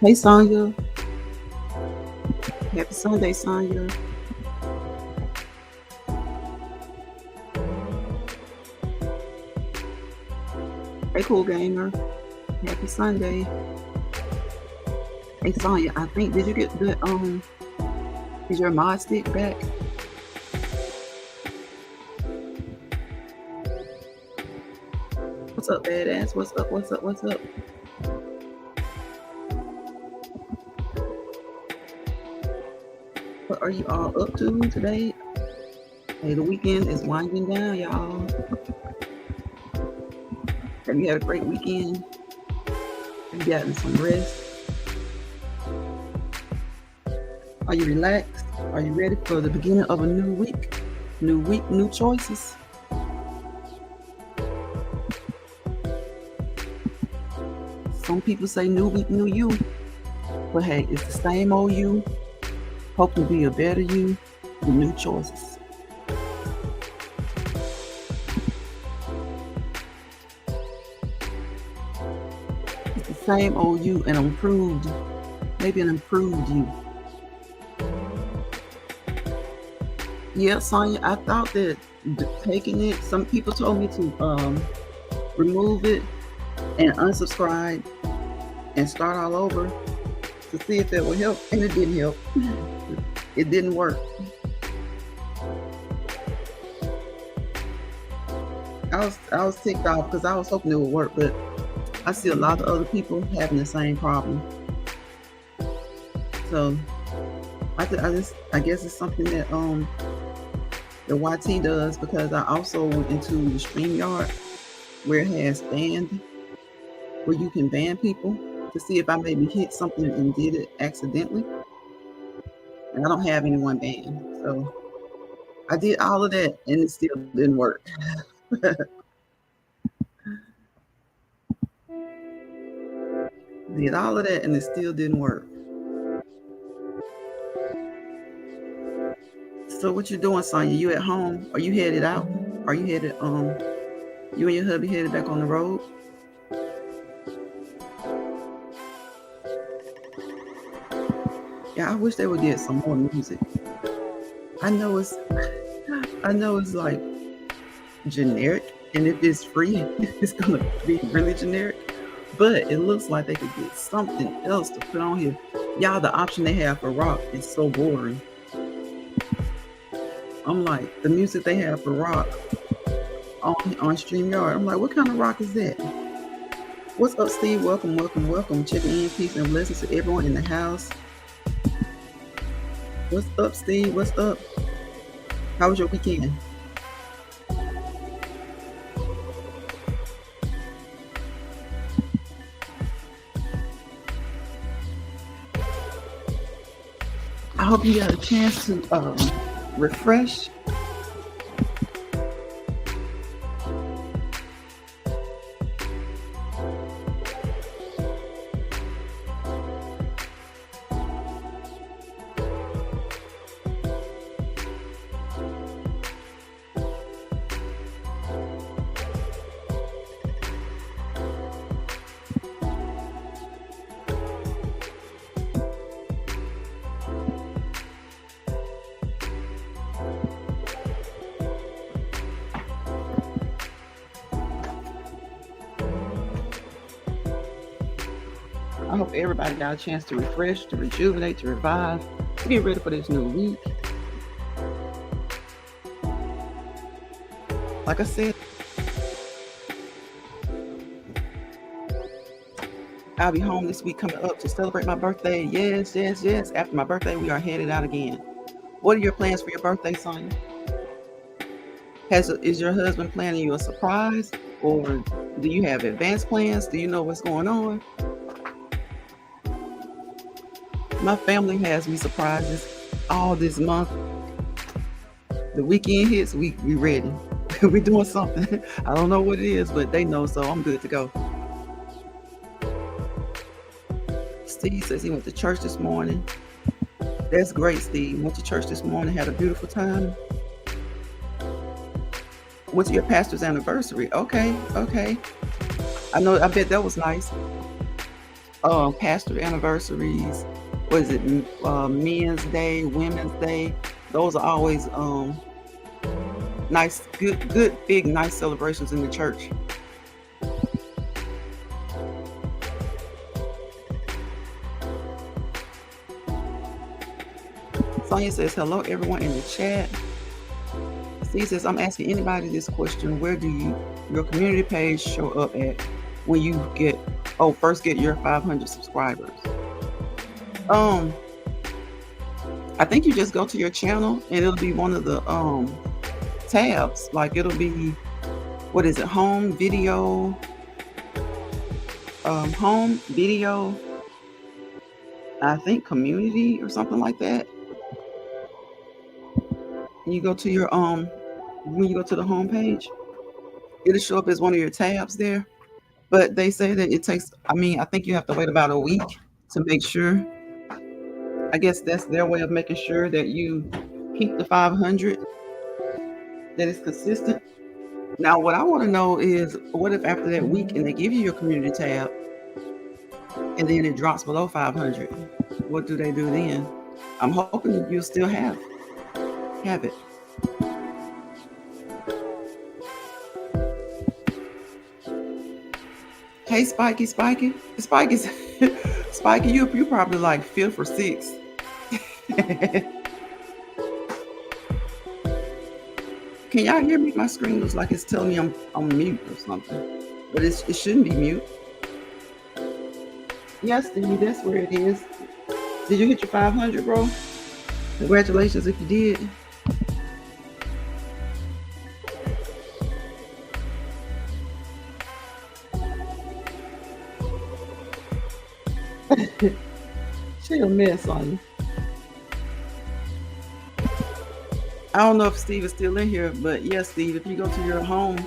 Hey Sonya, happy Sunday, Sonya. Hey Cool Gamer, happy Sunday. Hey Sonya, I think did you get the is your mod stick back? What's up, badass? What's up? What's up? What's up? What are you all up to today? Hey, the weekend is winding down, y'all. Have you had a great weekend? Have you gotten some rest? Are you relaxed? Are you ready for the beginning of a new week? New week, new choices. Some people say new week, new you. But hey, it's the same old you. Hope to be a better you with new choices. It's the same old you and improved, maybe an improved you. Yeah, Sonya, I thought that taking it, some people told me to remove it and unsubscribe and start all over to see if it would help, and it didn't help. It didn't work. I was ticked off because I was hoping it would work, but I see a lot of other people having the same problem. So I guess it's something that the YT does, because I also went into the StreamYard where it has banned, where you can ban people to see if I maybe hit something and did it accidentally. And I don't have anyone banned. So I did all of that and it still didn't work. Did all of that and it still didn't work. So what you doing, Sonya? You at home? Are you headed out? Are you headed you and your hubby headed back on the road? Yeah, I wish they would get some more music. I know it's like generic, and if it's free, it's gonna be really generic. But it looks like they could get something else to put on here. Y'all, the option they have for rock is so boring. I'm like, the music they have for rock on StreamYard, I'm like, what kind of rock is that? What's up, Steve? Welcome, welcome, welcome. Checking in, peace and blessings to everyone in the house. What's up, Steve? What's up? How was your weekend? I hope you got a chance to refresh. I hope everybody got a chance to refresh, to rejuvenate, to revive, to get ready for this new week. like I said, I'll be home this week coming up to celebrate my birthday. Yes, yes, yes. After my birthday, we are headed out again. What are your plans for your birthday, Sonya? Is your husband planning you a surprise, or do you have advanced plans? Do you know what's going on? My family has me surprises all this month. The weekend hits, we ready. We doing something. I don't know what it is, but they know, so I'm good to go. Steve says he went to church this morning. That's great, Steve. Went to church this morning, had a beautiful time. Went to your pastor's anniversary. Okay. I bet that was nice. Pastor anniversaries. What is it? Men's Day, Women's Day. Those are always nice, good, big, nice celebrations in the church. Sonya says, hello, everyone in the chat. Steve says, I'm asking anybody this question. Where do your community page show up at when you first get your 500 subscribers? I think you just go to your channel and it'll be one of the tabs. Like it'll be, what is it? Home video, I think community or something like that. You go to your when you go to the home page, it'll show up as one of your tabs there. But they say that it takes, I think you have to wait about a week to make sure. I guess that's their way of making sure that you keep the 500, that it's consistent. Now, what I want to know is, what if after that week and they give you your community tab and then it drops below 500? What do they do then? I'm hoping that you'll still have it. Hey, Spiky, Spiky, you probably like 5th or 6th. Can y'all hear me? My screen looks like it's telling me I'm mute or something, but it shouldn't be mute. Yes, Steve, that's where it is. Did you hit your 500, bro? Congratulations if you did. She a mess on you. I don't know if Steve is still in here, but yes, Steve, if you go to your home,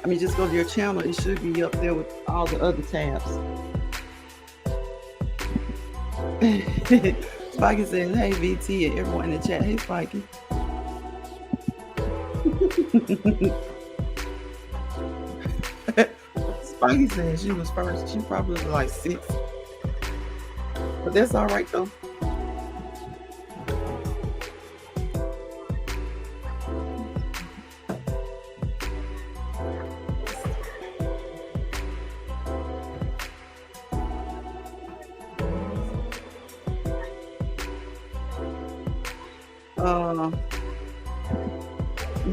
just go to your channel, it should be up there with all the other tabs. Spiky says, hey, VT, and everyone in the chat. Hey, Spiky. Spiky says she was first. She probably was like 6th. But that's all right, though.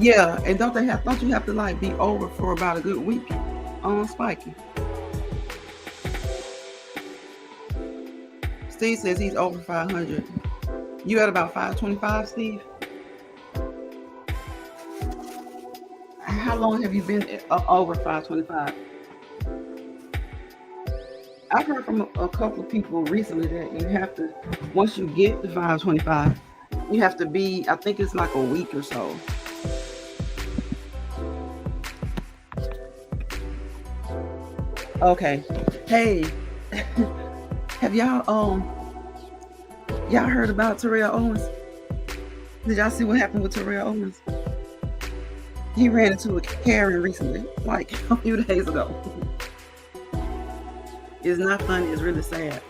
Yeah, and don't you have to like be over for about a good week on Spiky? Steve says he's over 500. You at about 525, Steve? How long have you been over 525? I've heard from a couple of people recently that you have to, once you get to 525, you have to be, I think it's like a week or so. Okay. Hey, have y'all heard about Terrell Owens? Did y'all see what happened with Terrell Owens? He ran into a Karen recently, like a few days ago. It's not funny, it's really sad.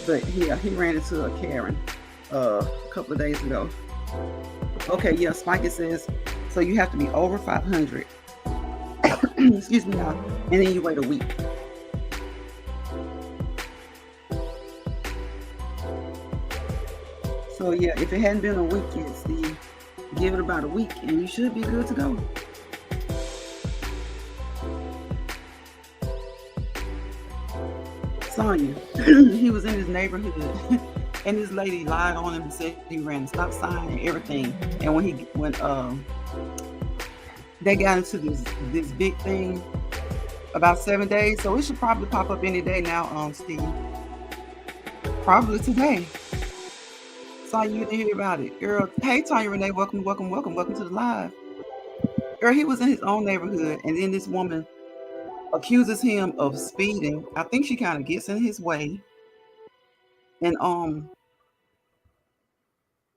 But yeah, he ran into a Karen a couple of days ago. Okay, yeah, Spiky says, so you have to be over 500. Excuse me, y'all. And then you wait a week. So yeah, if it hadn't been a week yet, Steve, give it about a week and you should be good to go. Sonya, he was in his neighborhood, and this lady lied on him and said he ran a stop sign and everything. And when they got into this big thing about 7 days, so it should probably pop up any day now, Steve. Probably today. Sonya, you didn't hear about it, girl. Hey, Tanya Renee, welcome to the live. Girl, he was in his own neighborhood, and then this woman accuses him of speeding. I think she kind of gets in his way, and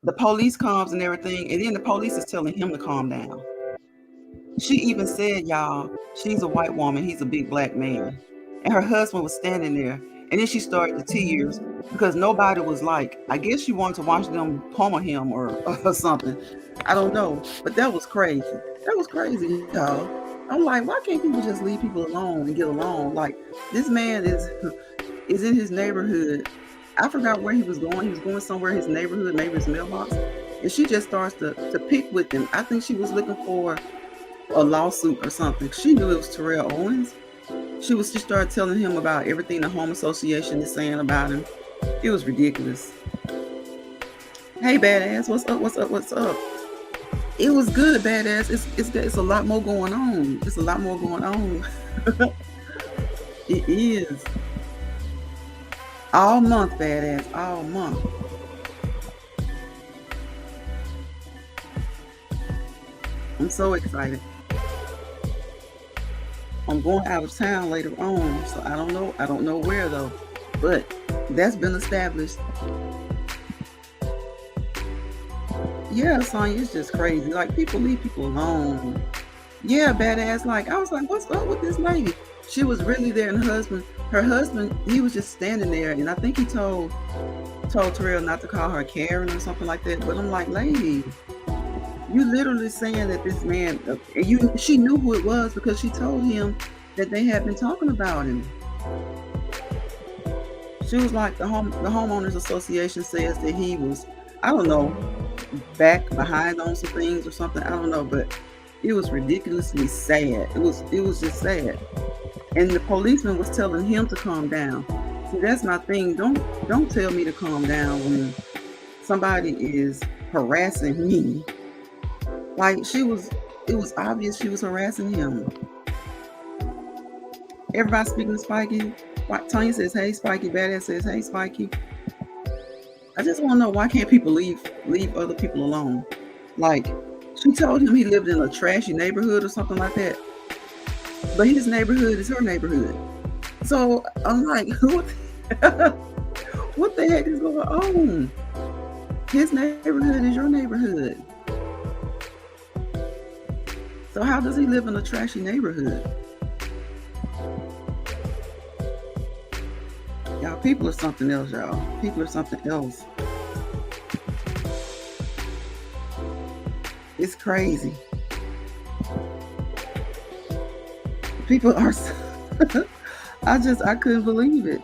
the police comes and everything, and then the police is telling him to calm down. She even said, y'all, she's a white woman, he's a big black man, and her husband was standing there, and then she started to tears because nobody was like, I guess she wanted to watch them pummel him or something. I don't know, but that was crazy. That was crazy, y'all. I'm like, why can't people just leave people alone and get along? Like, this man is in his neighborhood. I forgot where he was going. He was going somewhere in his neighborhood, maybe his mailbox. And she just starts to pick with him. I think she was looking for a lawsuit or something. She knew it was Terrell Owens. She started telling him about everything the Home Association is saying about him. It was ridiculous. Hey, badass, what's up? It was good, badass. It's a lot more going on. It's a lot more going on. It is. All month, badass. All month. I'm so excited. I'm going out of town later on, so I don't know where though. But that's been established. Yeah, Sonya, it's just crazy. Like, people leave people alone. Yeah, badass. Like, I was like, what's up with this lady? She was really there, and her husband, he was just standing there, and I think he told Terrell not to call her Karen or something like that. But I'm like, lady, you literally saying that this man, she knew who it was because she told him that they had been talking about him. She was like, the homeowners association says that he was, I don't know, back behind on some things or something. I don't know, but it was ridiculously sad. It was just sad. And the policeman was telling him to calm down. See, that's my thing. Don't tell me to calm down when somebody is harassing me. Like, it was obvious she was harassing him. Everybody speaking to Spiky. Tanya says, hey, Spiky. Badass says, hey, Spiky. I just want to know, why can't people leave other people alone? Like, she told him he lived in a trashy neighborhood or something like that. But his neighborhood is her neighborhood. So I'm like, what the heck is going on? His neighborhood is your neighborhood. So how does he live in a trashy neighborhood? Y'all, people are something else, y'all. People are something else. It's crazy. People are I couldn't believe it.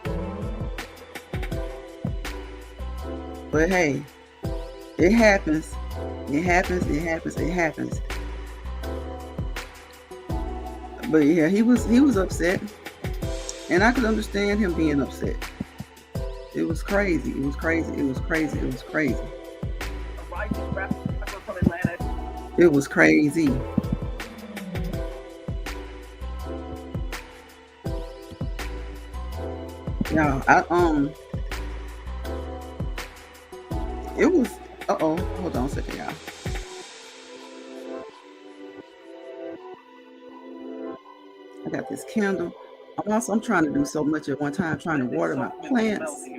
But hey, it happens. It happens. But yeah, he was upset. And I could understand him being upset. It was crazy. It was crazy. It was crazy. Yeah, it was, hold on a second, y'all. I got this candle. I'm trying to do so much at one time, trying to water my plants.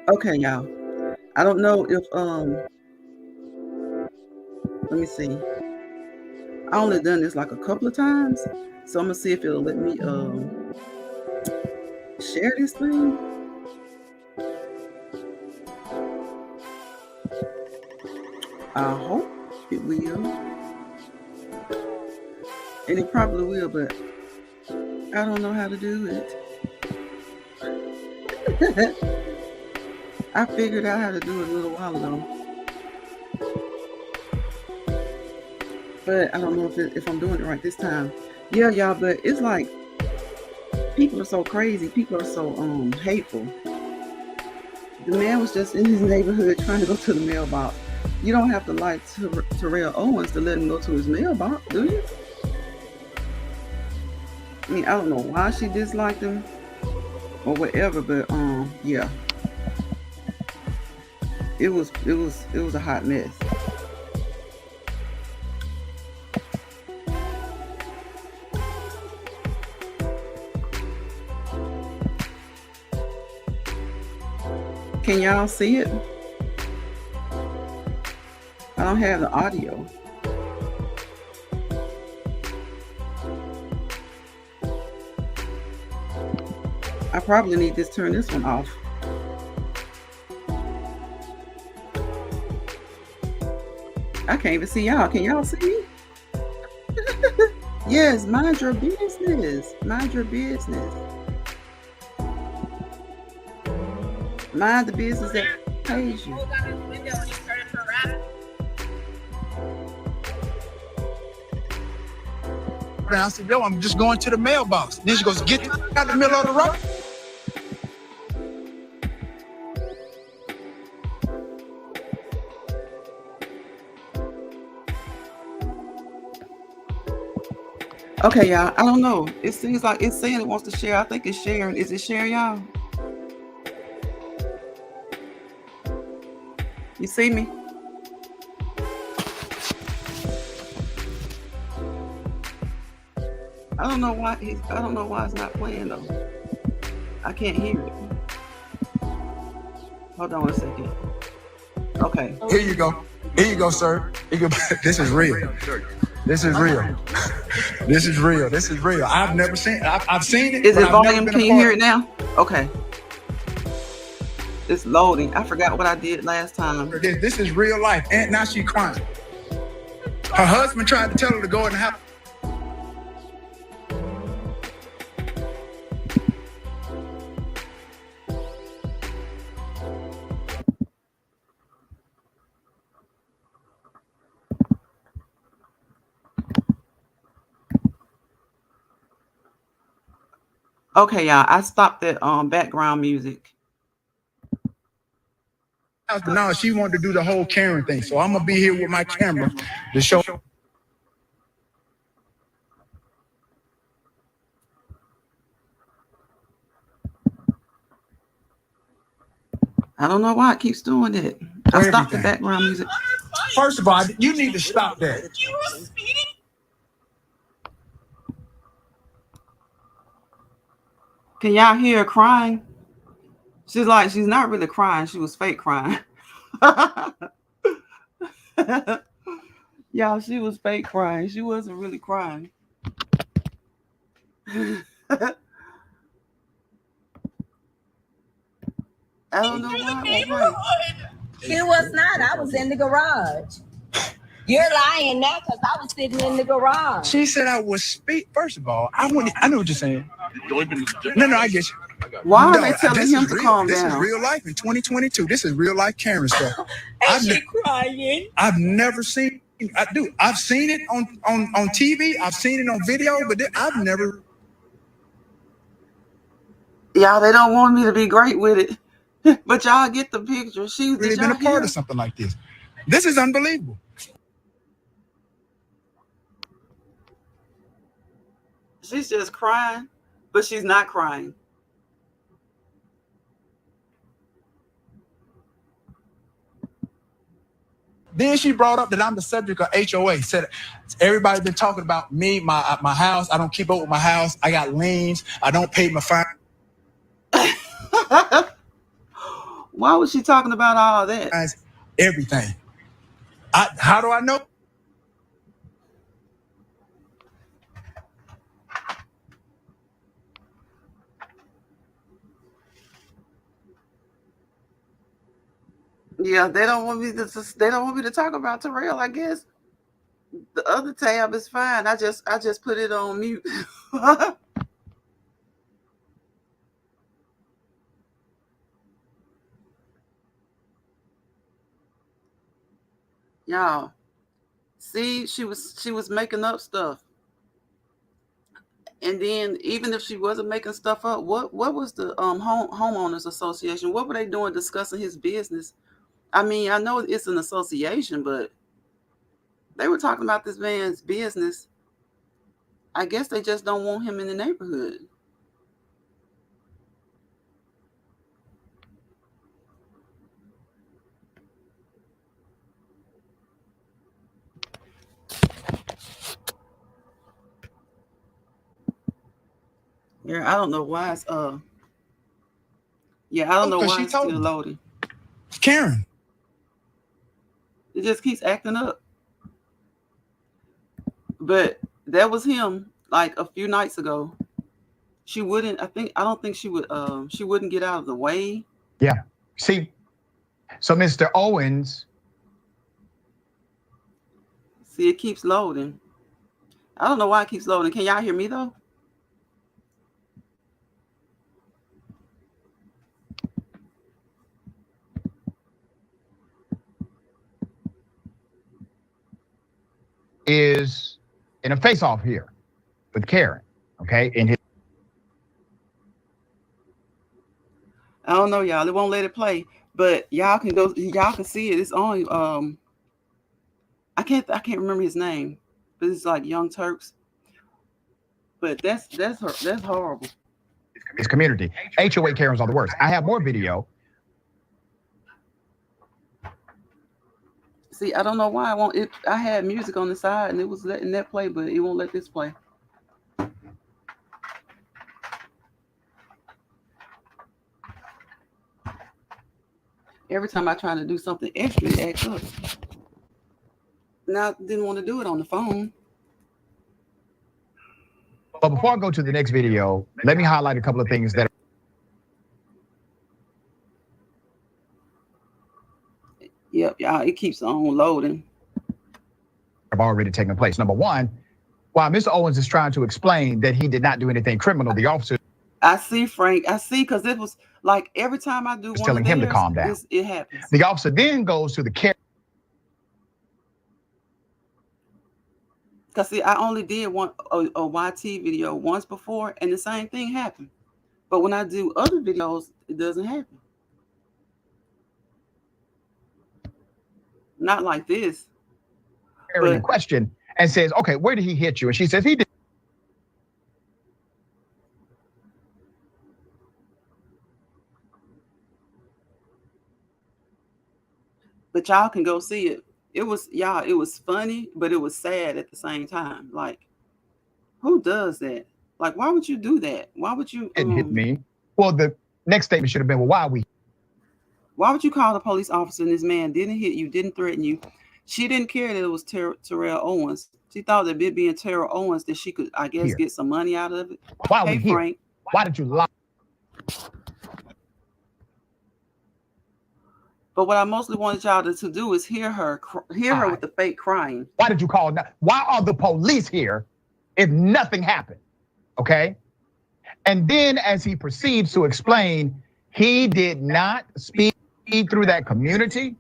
Okay, y'all. I don't know if let me see. I only done this like a couple of times, so I'm gonna see if it'll let me share this thing. I hope it will, and it probably will, but I don't know how to do it. I figured out how to do it a little while ago. but I don't know if I'm doing it right this time. Yeah, y'all, but it's like people are so crazy. People are so hateful. The man was just in his neighborhood trying to go to the mailbox. You don't have to like Terrell Owens to let him go to his mailbox, do you? I mean, I don't know why she disliked him or whatever, but yeah, it was a hot mess. Can y'all see it? I don't have the audio. I probably need to turn this one off. I can't even see y'all. Can y'all see me? Yes, mind your business. Mind your business. Mind the business that pays you. And I said, yo, I'm just going to the mailbox. Then she goes, get out the middle of the road. Okay, y'all. I don't know. It seems like it's saying it wants to share. I think it's sharing. Is it sharing, y'all? You see me? I don't know why it's not playing though. I can't hear it. Hold on a second. Okay. Here you go. Here you go, sir. This is real. This is real. This is real. This is real. I've never seen it. I've seen it. Is it I've never volume? been Can a you part hear of it now? Okay. It's loading. I forgot what I did last time. This is real life. And now she's crying. Her husband tried to tell her to go in the house. Okay, y'all. I stopped that background music. No, she wanted to do the whole Karen thing. So I'm gonna be here with my camera to show. I don't know why it keeps doing it. I stopped the background music. First of all, you need to stop that. Can y'all hear her crying? She's not really crying. She was fake crying. Y'all, she was fake crying. She wasn't really crying. I don't know why. It was not. I was in the garage. You're lying now because I was sitting in the garage. She said I was speak. First of all, I know what you're saying. No, I get you. Why are they telling him to calm This down? is real life in 2022. This is real life Karen stuff. And she crying. I've never seen. I've seen it on TV. I've seen it on video, but I've never. Y'all, they don't want me to be great with it, but y'all get the picture. Really been a part of something like this. This is unbelievable. She's just crying, but she's not crying. Then she brought up that I'm the subject of HOA. Said everybody's been talking about me, my house. I don't keep up with my house. I got liens. I don't pay my fine. Why was she talking about all that? Everything. How do I know? Yeah, they don't want me to talk about Terrell. I guess the other tab is fine. I just put it on mute. Y'all, See, she was making up stuff. And then even if she wasn't making stuff up, what was the homeowners association? What were they doing discussing his business? I mean, I know it's an association, but they were talking about this man's business. I guess they just don't want him in the neighborhood. Yeah, I don't know why it's yeah, I don't know why it's still loading. Karen. It just keeps acting up. But that was him like a few nights ago. She wouldn't, I don't think she wouldn't get out of the way. Yeah. See, so Mr. Owens. See, it keeps loading. I don't know why it keeps loading. Can y'all hear me though? Is in a face-off here with Karen, okay? I don't know, y'all. It won't let it play, but y'all can go. Y'all can see it. It's on. I can't remember his name, but it's like Young Turks. But that's horrible. It's community. HOA Karens are the worst. I have more video. See, I don't know why I won't. I had music on the side and it was letting that play, but it won't let this play. Every time I try to do something extra, it acts up. Now, I didn't want to do it on the phone. But before I go to the next video, let me highlight a couple of things that Yep, y'all, it keeps on loading. Have already taken place. Number one, while Mr. Owens is trying to explain that he did not do anything criminal, the officer. I see, Frank. I see, because it was like every time I do one telling him to calm down. It happens. The officer then goes to the care. Because see, I only did a YT video once before, and the same thing happened. But when I do other videos, it doesn't happen. Not like this. In question and says, okay, where did he hit you? And she says, he did. But y'all can go see it. It was funny, but it was sad at the same time. Like, who does that? Like, why would you do that? Why would you It hit me. Well, the next statement should have been, well, why would you call the police officer and this man didn't hit you, didn't threaten you? She didn't care that it was Terrell Owens. She thought that it being Terrell Owens that she could, I guess, get some money out of it. Why hey, Frank. Why did you lie? But what I mostly wanted y'all to do is hear her with the fake crying. Why did you call? Why are the police here if nothing happened? Okay. And then as he proceeds to explain, he did not speed through that community.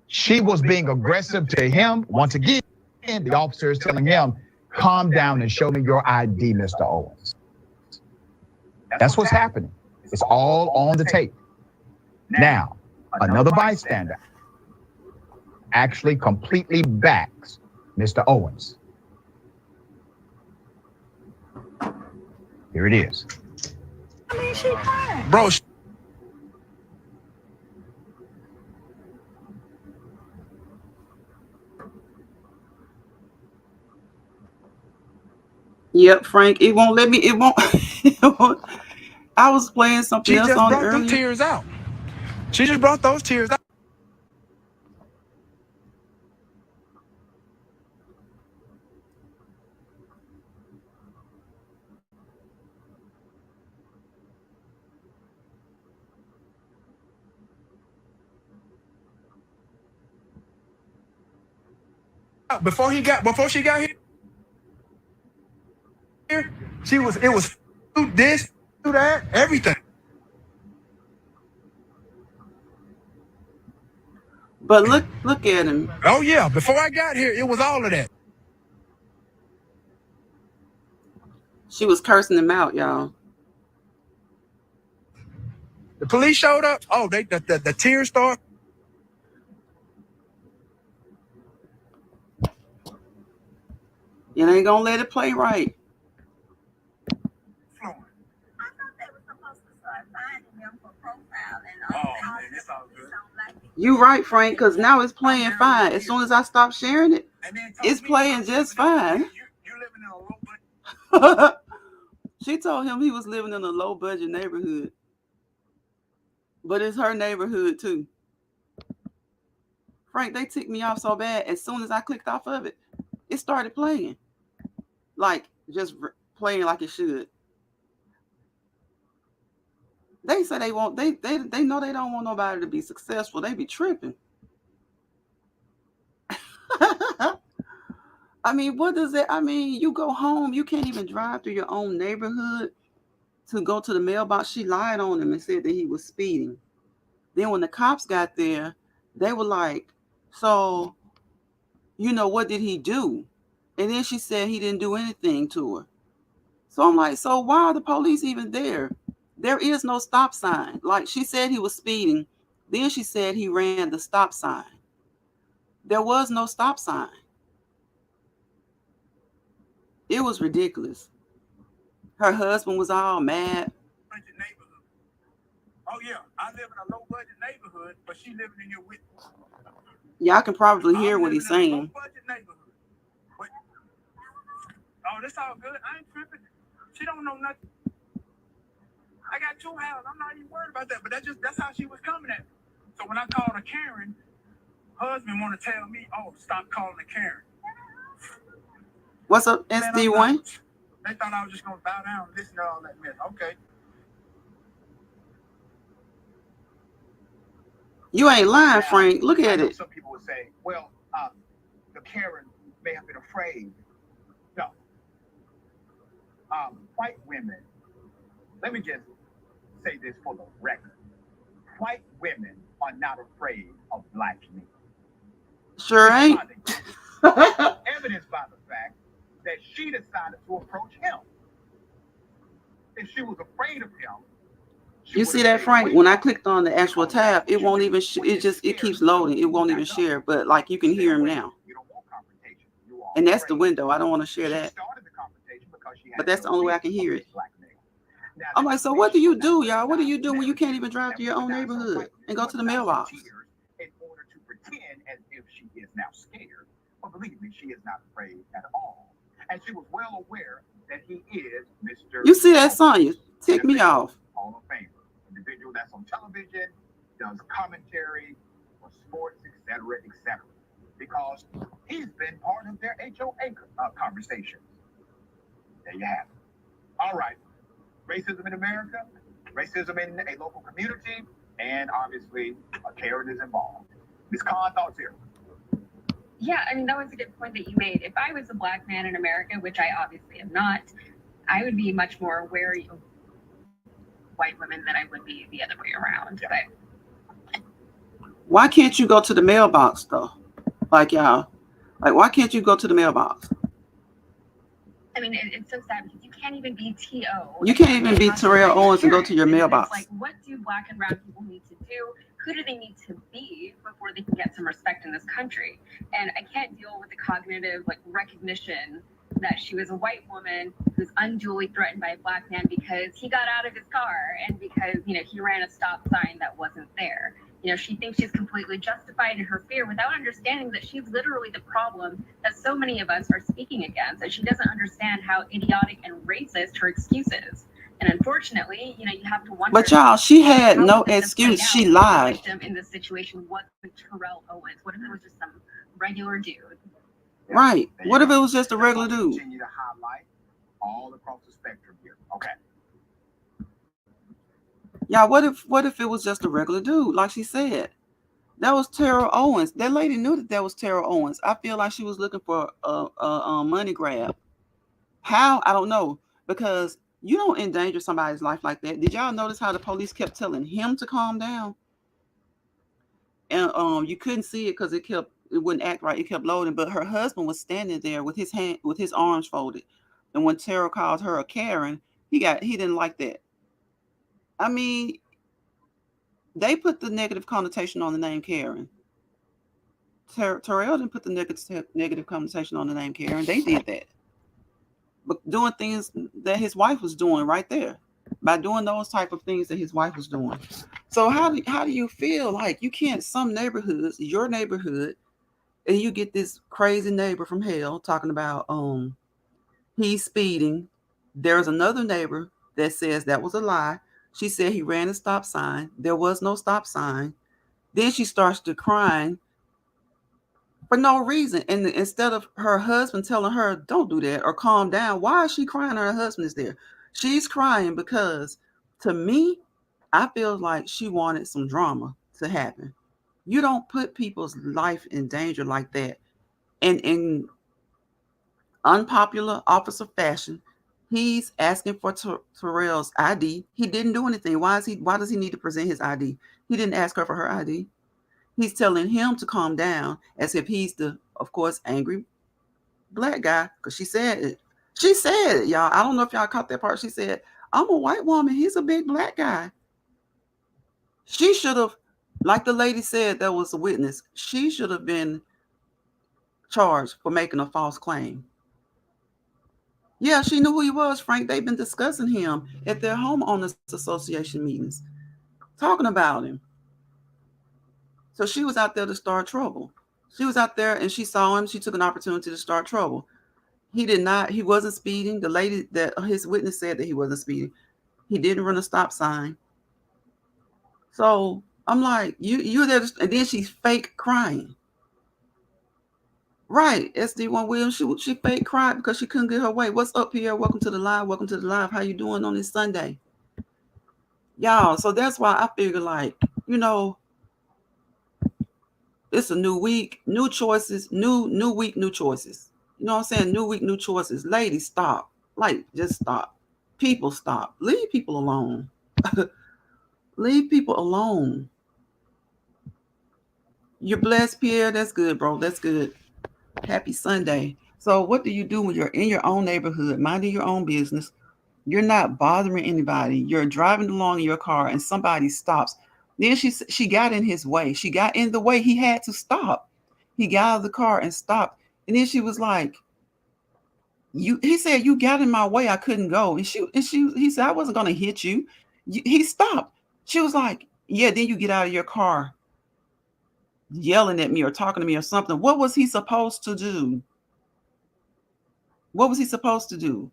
She was being aggressive to him. Once again, the officer is telling him, calm down and show me your ID, Mr. Owens. That's what's happening. It's all on the tape. Now, another bystander actually completely backs Mr. Owens. Here it is. I mean, she fine. Bro. Yep, Frank. It won't let me. It won't. I was playing something else on earlier. She just brought them tears out. She just brought those tears out. Before she got here, it was do this, do that, everything. But look at him. Oh yeah, before I got here, it was all of that. She was cursing him out, y'all. The police showed up. Oh, the tears start. You ain't gonna let it play right. I thought they were supposed to start finding them for profile and Oh, all man, it's all good. You right, Frank, because now it's playing fine. As soon as I stop sharing it, And then it's playing just fine. You living in a low budget. She told him he was living in a low budget neighborhood. But it's her neighborhood too. Frank, they ticked me off so bad. As soon as I clicked off of it, it started playing. Like, just playing like it should. They say they want, they know they don't want nobody to be successful. They be tripping. I mean, what does it, I mean, you go home, you can't even drive through your own neighborhood to go to the mailbox. She lied on him and said that he was speeding. Then when the cops got there, they were like, so, you know, what did he do? And then she said he didn't do anything to her. So I'm like, so why are the police even there? There is no stop sign. Like, she said he was speeding. Then she said he ran the stop sign. There was no stop sign. It was ridiculous. Her husband was all mad. Oh yeah, I live in a low budget neighborhood, but she living in here with me. Y'all can probably hear what he's saying. Low budget neighborhood. But, oh, that's all good. I ain't tripping. She don't know nothing. I got 2 houses. I'm not even worried about that. But that's how she was coming at me. So when I called her Karen, husband want to tell me, oh, stop calling her Karen. What's up, SD1? They thought I was just gonna bow down and listen to all that mess. Okay. You ain't lying, Frank. Look at it. Some people would say, well, the Karen may have been afraid. No. White women, let me just say this for the record. White women are not afraid of black men. Sure ain't. Evidenced by the fact that she decided to approach him. If she was afraid of him, you see that, Frank? When I clicked on the actual tab, it won't even, it keeps loading. It won't even share, but like you can hear him now. And that's the window. I don't want to share that. But that's the only way I can hear it. I'm like, so what do you do, y'all? What do you do when you can't even drive to your own neighborhood and go to the mailbox? In order to pretend as if she is now scared. But believe me, she is not afraid at all. And she was well aware that he is Mr. You see that, Sonya? Tick me off. Hall of Famer. Individual that's on television, does commentary for sports, etc., etc. Because he's been part of their HOA conversations. There you have it. All right. Racism in America, racism in a local community, and obviously Karen is involved. Ms. Khan, thoughts here? Yeah, I mean, that was a good point that you made. If I was a black man in America, which I obviously am not, I would be much more wary of white women than I would be the other way around. Yeah. But why can't you go to the mailbox, though? Like, y'all, like, why can't you go to the mailbox? I mean, it's so sad because you can't even be T.O. You can't even be Terrell Owens and go to your mailbox. It's like, what do black and brown people need to do? Who do they need to be before they can get some respect in this country? And I can't deal with the cognitive recognition that she was a white woman who's unduly threatened by a black man because he got out of his car and because, he ran a stop sign that wasn't there. She thinks she's completely justified in her fear without understanding that she's literally the problem that so many of us are speaking against. And she doesn't understand how idiotic and racist her excuse is. And unfortunately, you have to wonder. But y'all, she had no excuse. She lied. In this situation, what was Terrell Owens? What if it was just some regular dude? Right. What if it was just a regular dude? Continue to highlight all across the spectrum here. Okay. Yeah, what if it was just a regular dude, like she said? That was Terrell Owens. That lady knew that was Terrell Owens. I feel like she was looking for a money grab. How? I don't know. Because you don't endanger somebody's life like that. Did y'all notice how the police kept telling him to calm down? then you couldn't see it because it wouldn't act right. It kept loading, but her husband was standing there with his arms folded. And when Tara called her a Karen, he didn't like that. I mean, they put the negative connotation on the name Karen. Terrell didn't put the negative connotation on the name Karen. They did that. But doing things that his wife was doing right there. By doing those type of things that his wife was doing. So how do you feel like you can't, some neighborhoods, your neighborhood, and you get this crazy neighbor from hell talking about he's speeding. There's another neighbor that says that was a lie. She said he ran a stop sign. There was no stop sign. Then she starts to crying for no reason. And instead of her husband telling her, don't do that or calm down, why is she crying? Her husband is there. She's crying because, to me, I feel like she wanted some drama to happen. You don't put people's life in danger like that. And in unpopular officer fashion, he's asking for Terrell's ID. He didn't do anything. Why does he need to present his ID? He didn't ask her for her ID. He's telling him to calm down as if he's the, of course, angry black guy, because she said it. She said it, y'all. I don't know if y'all caught that part. She said, I'm a white woman. He's a big black guy. She should have, like the lady said that was a witness, she should have been charged for making a false claim. Yeah, she knew who he was, Frank. They've been discussing him at their homeowners association meetings, talking about him. So she was out there to start trouble. She was out there and she saw him. She took an opportunity to start trouble. He wasn't speeding. The lady that his witness said that he wasn't speeding. He didn't run a stop sign. So I'm like, you're there, and then she's fake crying. Right, SD1 Williams, she fake cried because she couldn't get her way. What's up, Pierre? Welcome to the live. Welcome to the live. How you doing on this Sunday? Y'all, so that's why I figure, like, it's a new week, new choices, new week, new choices. You know what I'm saying? New week, new choices. Ladies, stop. Like, just stop. People, stop. Leave people alone. Leave people alone. You're blessed, Pierre. That's good, bro. That's good. Happy Sunday. So what do you do when you're in your own neighborhood, minding your own business? You're not bothering anybody. You're driving along in your car and somebody stops. Then she got in his way. She got in the way. He had to stop. He got out of the car and stopped. And then she was like, he said, you got in my way. I couldn't go. And he said, I wasn't going to hit you. He stopped. She was like, yeah, then you get out of your car yelling at me or talking to me or something. What was he supposed to do? What was he supposed to do?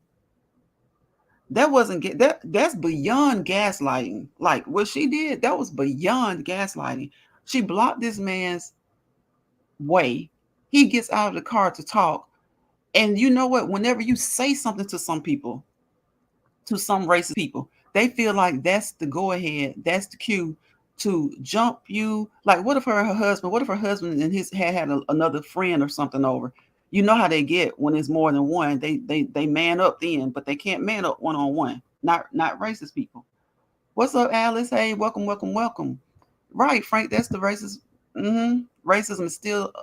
That wasn't that's beyond gaslighting. Like what she did, that was beyond gaslighting. She blocked this man's way. He gets out of the car to talk. And you know what? Whenever you say something to some people, to some racist people, they feel like that's the go ahead, that's the cue to jump you. Like, what if her husband and his had another friend or something over? You know how they get when it's more than one. They man up then, but they can't man up one-on-one. Not racist people. What's up, Alice? Hey, welcome. Right, Frank, that's the racist. Racism is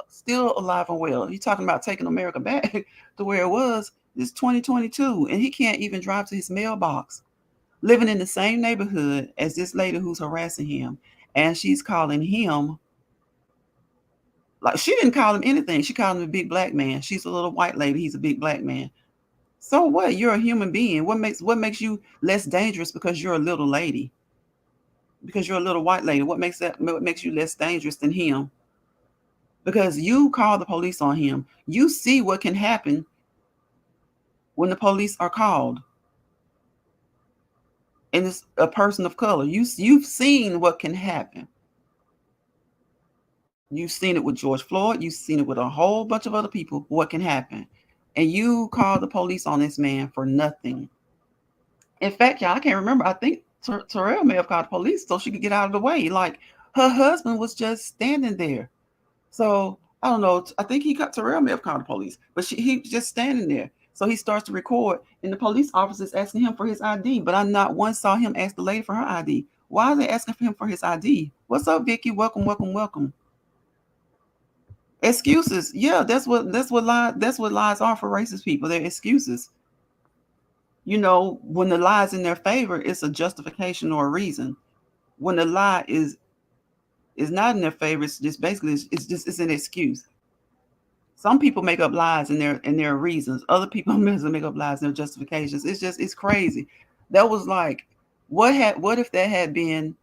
still alive and well. You're talking about taking America back to where it was. It's 2022, and he can't even drive to his mailbox. Living in the same neighborhood as this lady who's harassing him, and she's calling him, like, she didn't call him anything. She called him a big black man. She's a little white lady. He's a big black man. So what? You're a human being. What makes you less dangerous because you're a little lady? Because you're a little white lady. What makes you less dangerous than him? Because you call the police on him. You see what can happen when the police are called. And it's a person of color. You've seen what can happen. You've seen it with George Floyd. You've seen it with a whole bunch of other people, what can happen. And you call the police on this man for nothing. In fact, y'all, I can't remember. I think Terrell may have called the police so she could get out of the way. Like, her husband was just standing there. So, I don't know. I think Terrell may have called the police, but he was just standing there. So he starts to record, and the police officer is asking him for his ID, but I not once saw him ask the lady for her ID. Why are they asking for him for his ID? What's up, Vicky? Welcome. Excuses. Yeah, that's what lies are for racist people. They're excuses. You know, when the lie's in their favor, it's a justification or a reason. When the lie is not in their favor, it's just basically it's an excuse. Some people make up lies in their reasons. Other people make up lies in their justifications. It's crazy. That was like, what if that had been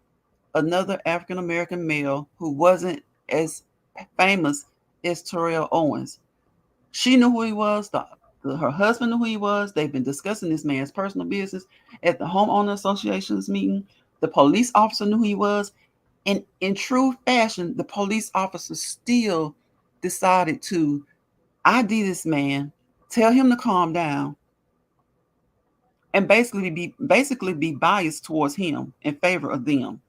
another African American male who wasn't as famous as Terrell Owens? She knew who he was. Her husband knew who he was. They've been discussing this man's personal business at the homeowner association's meeting. The police officer knew who he was. And in true fashion, the police officer still decided to ID this man, tell him to calm down, and basically be biased towards him in favor of them.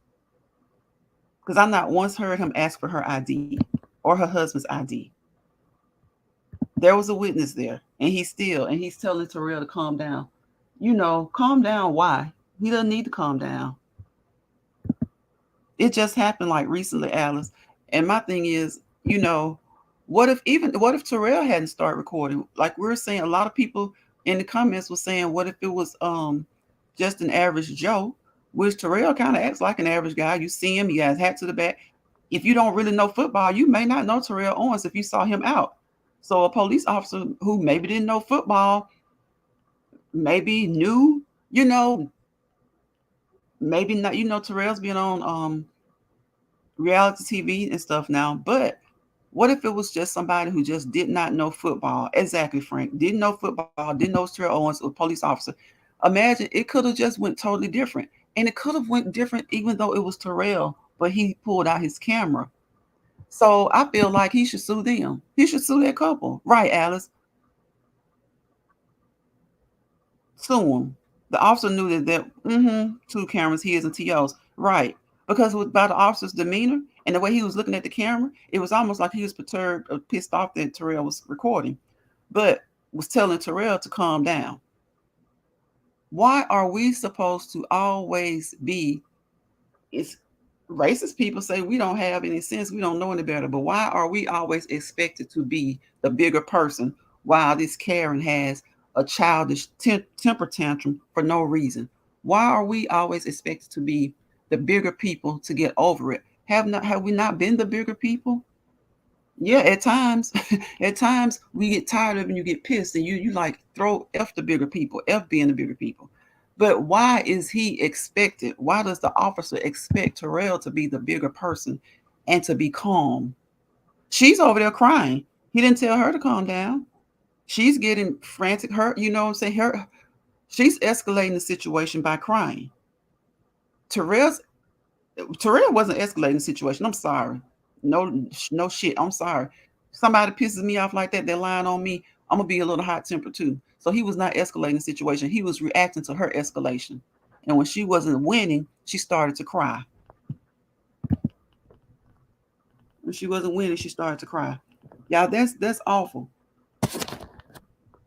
Because I not once heard him ask for her ID or her husband's ID. There was a witness there, and he's telling Terrell to calm down. Calm down. Why? He doesn't need to calm down. It just happened like recently, Alice. And my thing is, what if Terrell hadn't started recording? Like we were saying, a lot of people in the comments were saying, what if it was just an average Joe? Which Terrell kind of acts like an average guy. You see him, he has hat to the back. If you don't really know football, you may not know Terrell Owens if you saw him out. So a police officer who maybe didn't know football, maybe knew, maybe not, Terrell's been on reality TV and stuff now, but what if it was just somebody who just did not know football? Exactly, Frank. Didn't know football, didn't know Terrell Owens, a police officer. Imagine it could have just went totally different. And it could have went different even though it was Terrell, but he pulled out his camera. So I feel like he should sue them. He should sue that couple. Right, Alice? Sue them. The officer knew that two cameras, his and T.O.'s. Right. Because by the officer's demeanor and the way he was looking at the camera, it was almost like he was perturbed or pissed off that Terrell was recording, but was telling Terrell to calm down. Why are we supposed to always be, it's racist people say we don't have any sense, we don't know any better, but why are we always expected to be the bigger person while this Karen has a childish temper tantrum for no reason? Why are we always expected to be the bigger people to get over it? Have we not been the bigger people? Yeah, at times, at times we get tired of it and you get pissed and you like throw F the bigger people, F being the bigger people. But why is he expected? Why does the officer expect Terrell to be the bigger person and to be calm? She's over there crying. He didn't tell her to calm down. She's getting frantic. She's escalating the situation by crying. Terrell wasn't escalating the situation. I'm sorry. No shit. I'm sorry. Somebody pisses me off like that, they're lying on me, I'm gonna be a little hot tempered too. So he was not escalating the situation. He was reacting to her escalation. And when she wasn't winning, she started to cry. When she wasn't winning, she started to cry. Y'all, that's awful.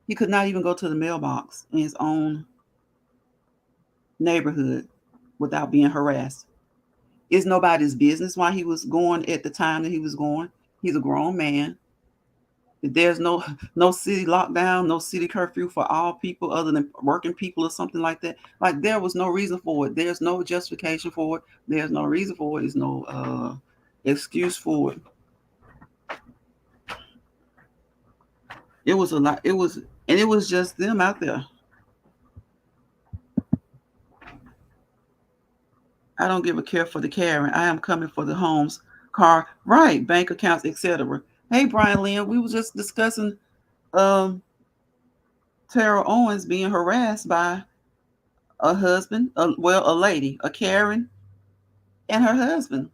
He could not even go to the mailbox in his own neighborhood without being harassed. It's nobody's business why he was going at the time that he was going. He's a grown man. There's no city lockdown, no city curfew for all people other than working people or something like that. Like there was no reason for it. There's no justification for it. There's no reason for it. There's no excuse for it. It was a lot. It was just them out there. I don't give a care for the Karen. I am coming for the homes, car, right, bank accounts, etc. Hey, Brian Lynn, we were just discussing Terrell Owens being harassed by a husband, a lady, a Karen, and her husband.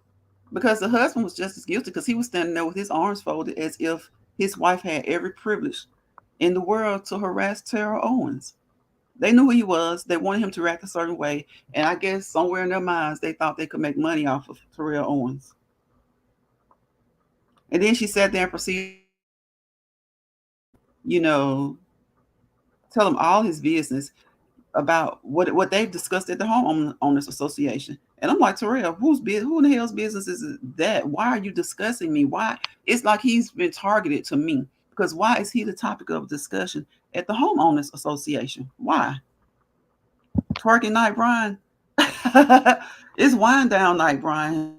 Because the husband was just as guilty because he was standing there with his arms folded as if his wife had every privilege in the world to harass Terrell Owens. They knew who he was. They wanted him to act a certain way. And I guess somewhere in their minds, they thought they could make money off of Terrell Owens. And then she sat there and proceeded, tell him all his business. about what they've discussed at the homeowners association. And I'm like, Terrell, who in the hell's business is that? Why are you discussing me? Why? It's like he's been targeted to me, because why is he the topic of discussion at the homeowners association? Why? Twerking night, Brian. It's wind down night, Brian.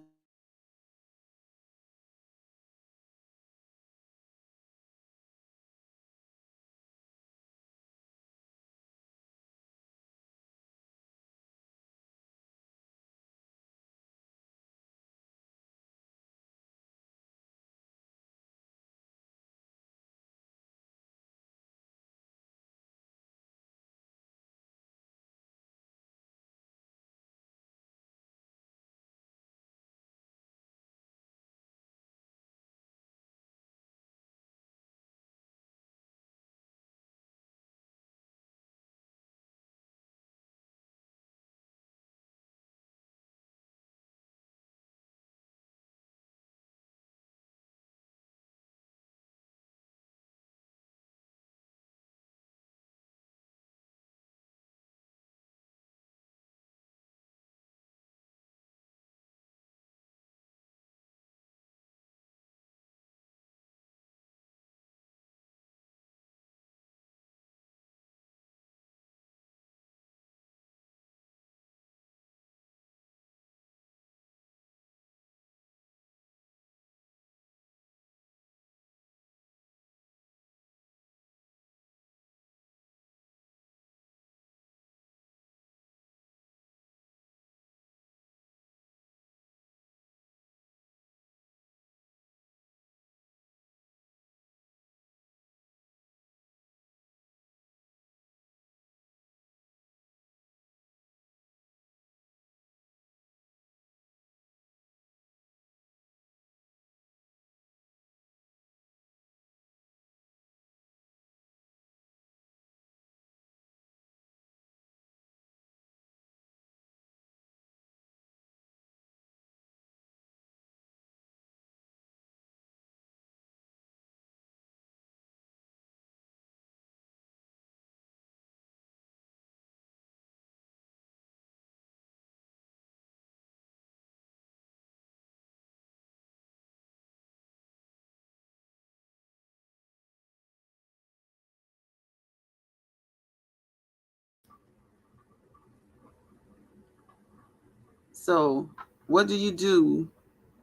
So, what do you do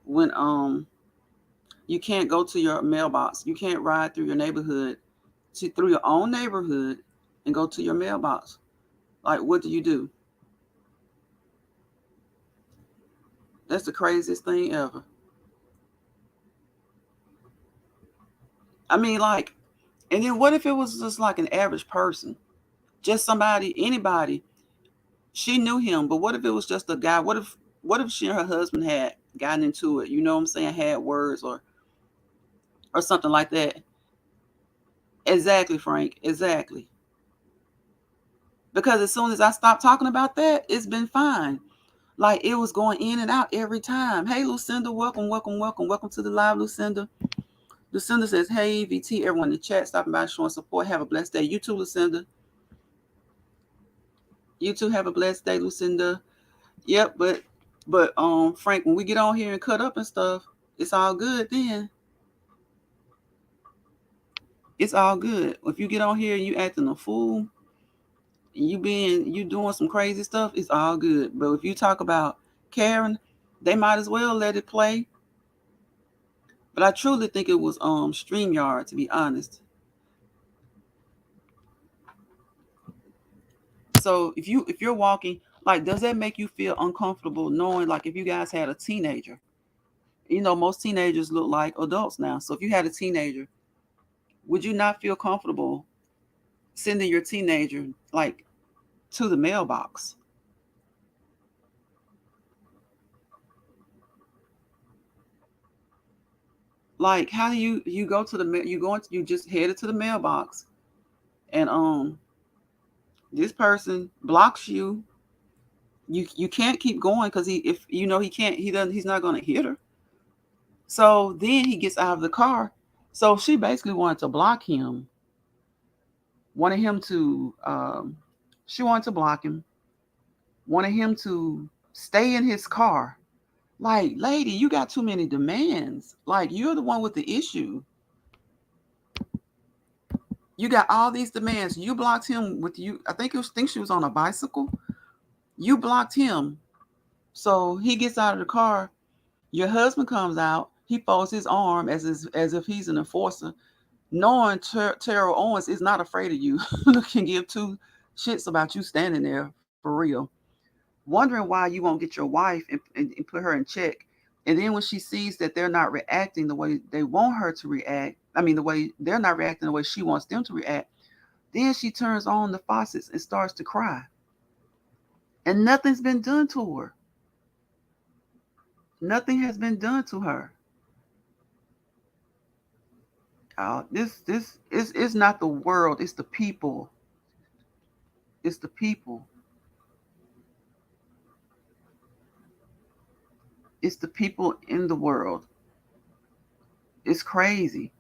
when you can't go to your mailbox? You can't ride through your neighborhood, through your own neighborhood, and go to your mailbox. Like, what do you do? That's the craziest thing ever. I mean, like, and then what if it was just like an average person, just somebody, anybody? She knew him, but what if it was just a guy? What if she and her husband had gotten into it? You know what I'm saying? Had words or something like that. Exactly, Frank. Exactly. Because as soon as I stopped talking about that, it's been fine. Like it was going in and out every time. Hey, Lucinda, welcome, welcome, welcome, welcome to the live, Lucinda. Lucinda says, "Hey, VT, everyone in the chat, stopping by, showing support. Have a blessed day. You too, Lucinda. You too, have a blessed day, Lucinda." Yep, but Frank, when we get on here and cut up and stuff, it's all good then. It's all good. If you get on here and you acting a fool, you doing some crazy stuff, it's all good. But if you talk about Karen, they might as well let it play. But I truly think it was StreamYard, to be honest. So if you're walking, like, does that make you feel uncomfortable knowing, like, if you guys had a teenager? You know, most teenagers look like adults now. So if you had a teenager, would you not feel comfortable sending your teenager like to the mailbox? Like, how do you go to you just headed to the mailbox, and this person blocks you. You can't keep going because if you know he's not going to hit her. So then he gets out of the car. So she basically wanted to block him, wanted him She wanted to block him, wanted him to stay in his car. Like, lady, you got too many demands. Like, you're the one with the issue. You got all these demands. You blocked him with you. I think she was on a bicycle. You blocked him. So he gets out of the car. Your husband comes out. He folds his arm as if he's an enforcer, knowing Terrell Owens is not afraid of you. Can give two shits about you standing there for real. Wondering why you won't get your wife and put her in check. And then when she sees that they're not reacting the way they want her to react, the way they're not reacting the way she wants them to react, then she turns on the faucets and starts to cry. And nothing's been done to her. Nothing has been done to her. This is not the world. It's the people. It's the people. It's the people in the world. It's crazy.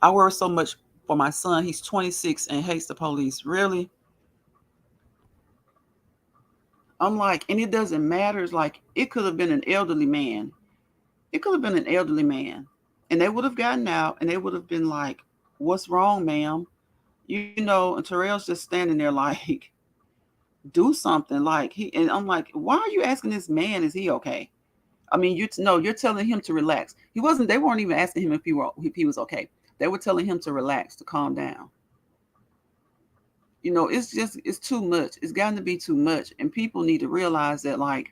I worry so much for my son. He's 26 and hates the police. Really? I'm like, and it doesn't matter. It's like, it could have been an elderly man. It could have been an elderly man. And they would have gotten out and they would have been like, what's wrong, ma'am? You know, and Terrell's just standing there like, do something. And I'm like, why are you asking this man, is he okay? You're telling him to relax. They weren't even asking him if he was okay. They were telling him to relax, to calm down. It's too much. It's gotten to be too much. And people need to realize that, why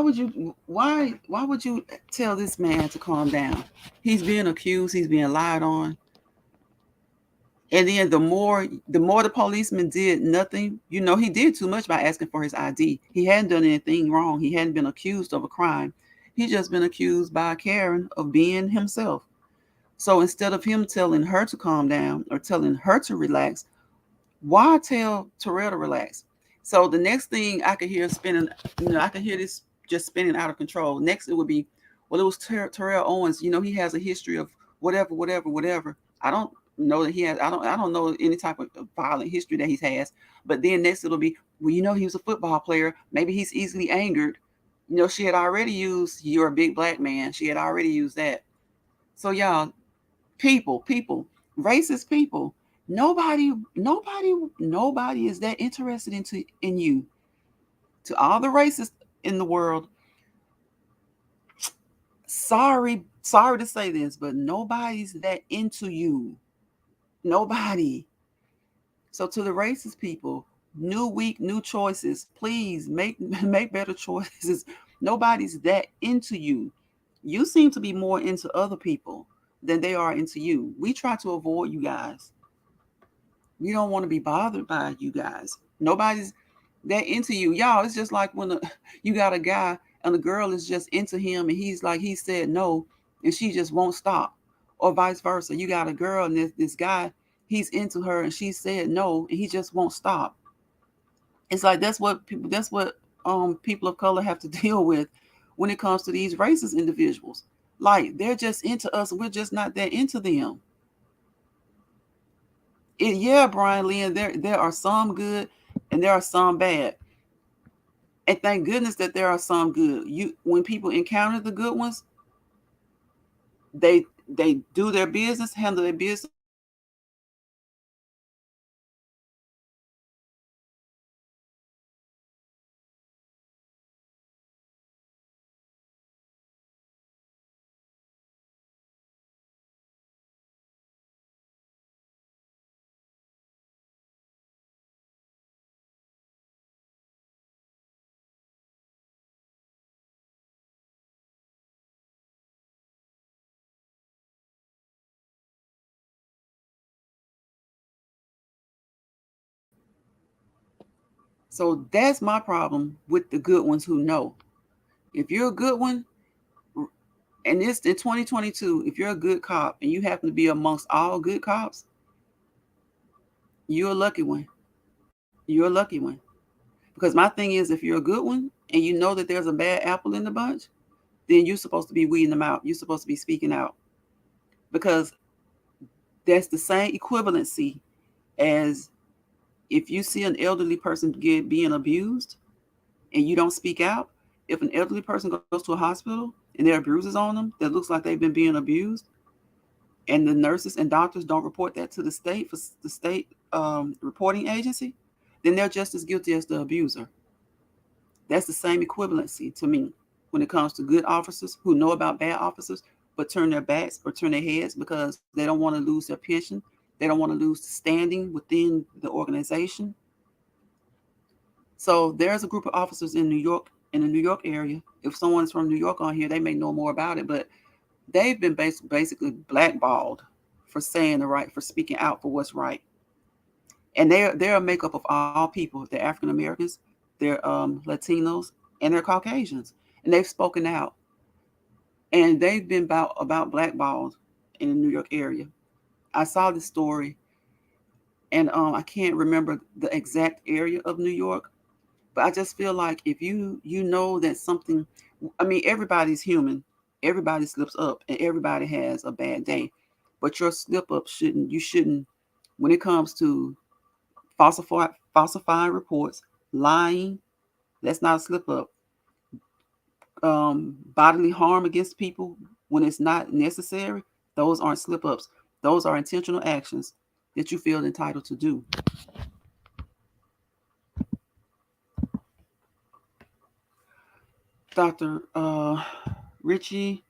would you tell this man to calm down? He's being accused, he's being lied on. And then the more the policeman did nothing, he did too much by asking for his ID. He hadn't done anything wrong. He hadn't been accused of a crime. He's just been accused by Karen of being himself. So instead of him telling her to calm down or telling her to relax, why tell Terrell to relax? So the next thing I could hear spinning, I could hear this just spinning out of control. Next, it would be, well, it was Terrell Owens. He has a history of whatever. I don't know that he has. I don't know any type of violent history that he has. But then next it'll be, well, he was a football player. Maybe he's easily angered. She had already used, you're a big black man. She had already used that. So y'all, people, racist people. Nobody is that interested in you. To all the racists in the world, sorry to say this, but nobody's that into you. Nobody. So to the racist people, new week, new choices. Please make better choices. Nobody's that into you. You seem to be more into other people than they are into you. We try to avoid you guys. We don't want to be bothered by you guys. Nobody's that into you. Y'all, it's just like when you got a guy and the girl is just into him and he said no and she just won't stop. Or vice versa. You got a girl and this guy, he's into her and she said no and he just won't stop. It's like that's what people of color have to deal with when it comes to these racist individuals. Like, they're just into us and we're just not that into them. Yeah, Brian Lynn, there are some good and there are some bad. And thank goodness that there are some good. When people encounter the good ones, they do their business, handle their business. So that's my problem with the good ones who know. If you're a good one, and it's in 2022, if you're a good cop and you happen to be amongst all good cops, you're a lucky one. You're a lucky one. Because my thing is, if you're a good one and you know that there's a bad apple in the bunch, then you're supposed to be weeding them out. You're supposed to be speaking out. because that's the same equivalency as if you see an elderly person being abused and you don't speak out. If an elderly person goes to a hospital and there are bruises on them that looks like they've been being abused, and the nurses and doctors don't report that to the state, for the state reporting agency, then they're just as guilty as the abuser. That's the same equivalency to me when it comes to good officers who know about bad officers but turn their backs or turn their heads because they don't want to lose their pension. They don't want to lose standing within the organization. So there's a group of officers in New York, in the New York area. If someone's from New York on here, they may know more about it, but they've been basically blackballed for saying the right, for speaking out for what's right. And they're a makeup of all people. They're African Americans, they're Latinos, and they're Caucasians. And they've spoken out. And they've been about blackballed in the New York area. I saw this story, and I can't remember the exact area of New York, but I just feel like if you know that something, I mean, everybody's human. Everybody slips up, and everybody has a bad day. But your slip up shouldn't, when it comes to falsifying reports, lying, that's not a slip up. Bodily harm against people when it's not necessary, those aren't slip ups. Those are intentional actions that you feel entitled to do. Dr. Richie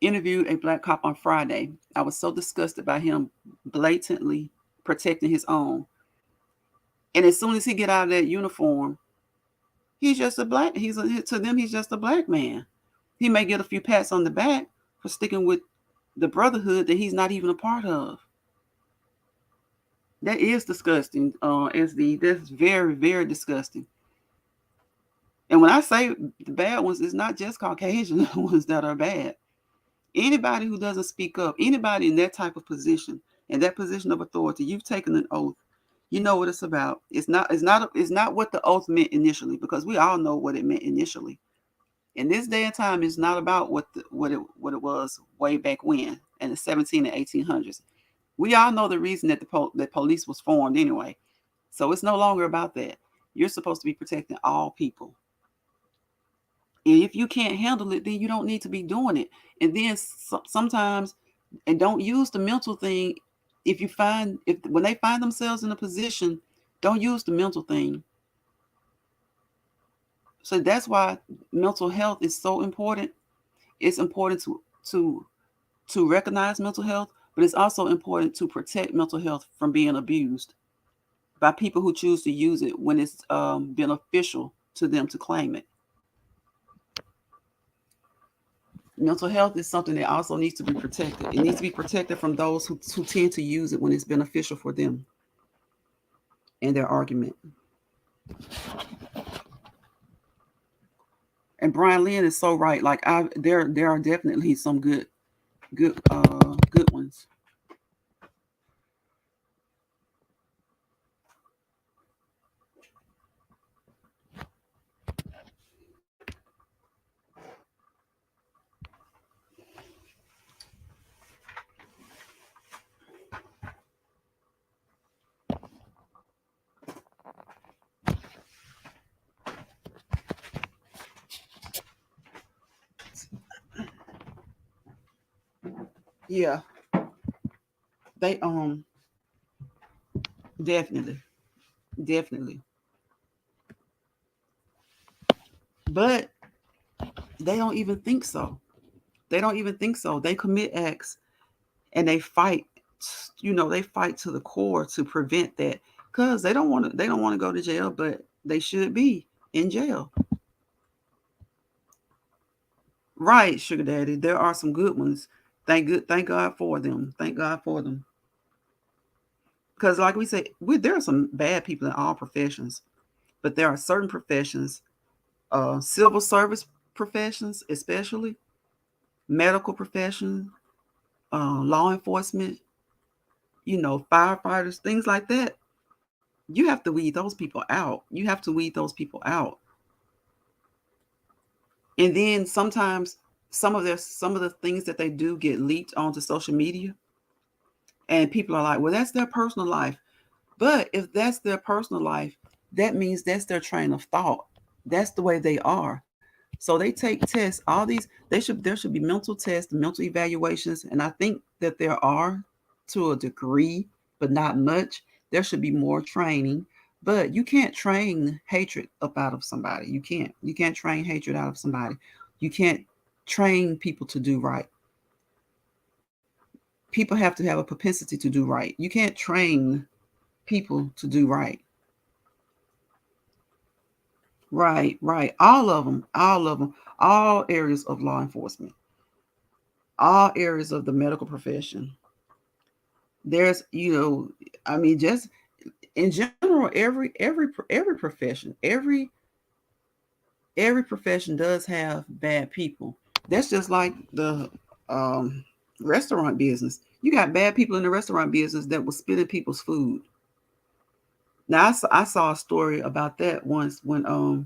interviewed a black cop on Friday. I was so disgusted by him blatantly protecting his own. And as soon as he get out of that uniform, he's just a black, to them, he's just a black man. He may get a few pats on the back for sticking with the brotherhood that he's not even a part of. That is disgusting, SD. That's very, very disgusting. And when I say the bad ones, it's not just Caucasian ones that are bad. Anybody who doesn't speak up, anybody in that type of position, in that position of authority, you've taken an oath. You know what it's about. It's not what the oath meant initially, because we all know what it meant initially. In this day and time, it's not about what it was way back when in the 17 and 1800s. We all know the reason that the police was formed anyway. So it's no longer about that. You're supposed to be protecting all people. And if you can't handle it, then you don't need to be doing it. And then sometimes, and don't use the mental thing. When they find themselves in a position, don't use the mental thing. So that's why mental health is so important. It's important to recognize mental health, but it's also important to protect mental health from being abused by people who choose to use it when it's beneficial to them to claim it. Mental health is something that also needs to be protected. It needs to be protected from those who tend to use it when it's beneficial for them and their argument. And Brian Lynn is so right. Like there are definitely some good ones. Yeah, they definitely, but they don't even think so. They commit acts and they fight. They fight to the core to prevent that, because they don't want to go to jail, but they should be in jail. Right, Sugar Daddy. There are some good ones. Thank God for them. Thank God for them. Because like we say, there are some bad people in all professions, but there are certain professions, civil service professions, especially medical professions, law enforcement, firefighters, things like that. You have to weed those people out. And then sometimes some of the things that they do get leaked onto social media, and people are like, well, that's their personal life. But if that's their personal life, that means that's their train of thought. That's the way they are. So they take tests, all these, there should be mental tests, mental evaluations, and I think that there are to a degree, but not much. There should be more training, but you can't train hatred up out of somebody. You can't. You can't train hatred out of somebody. You can't train people to do right. People have to have a propensity to do right. You can't train people to do right. Right, right. All of them, all areas of law enforcement, all areas of the medical profession. There's, I mean, just in general, every profession, every profession does have bad people. That's just like the restaurant business. You got bad people in the restaurant business that will spit in people's food. Now, I saw a story about that once when a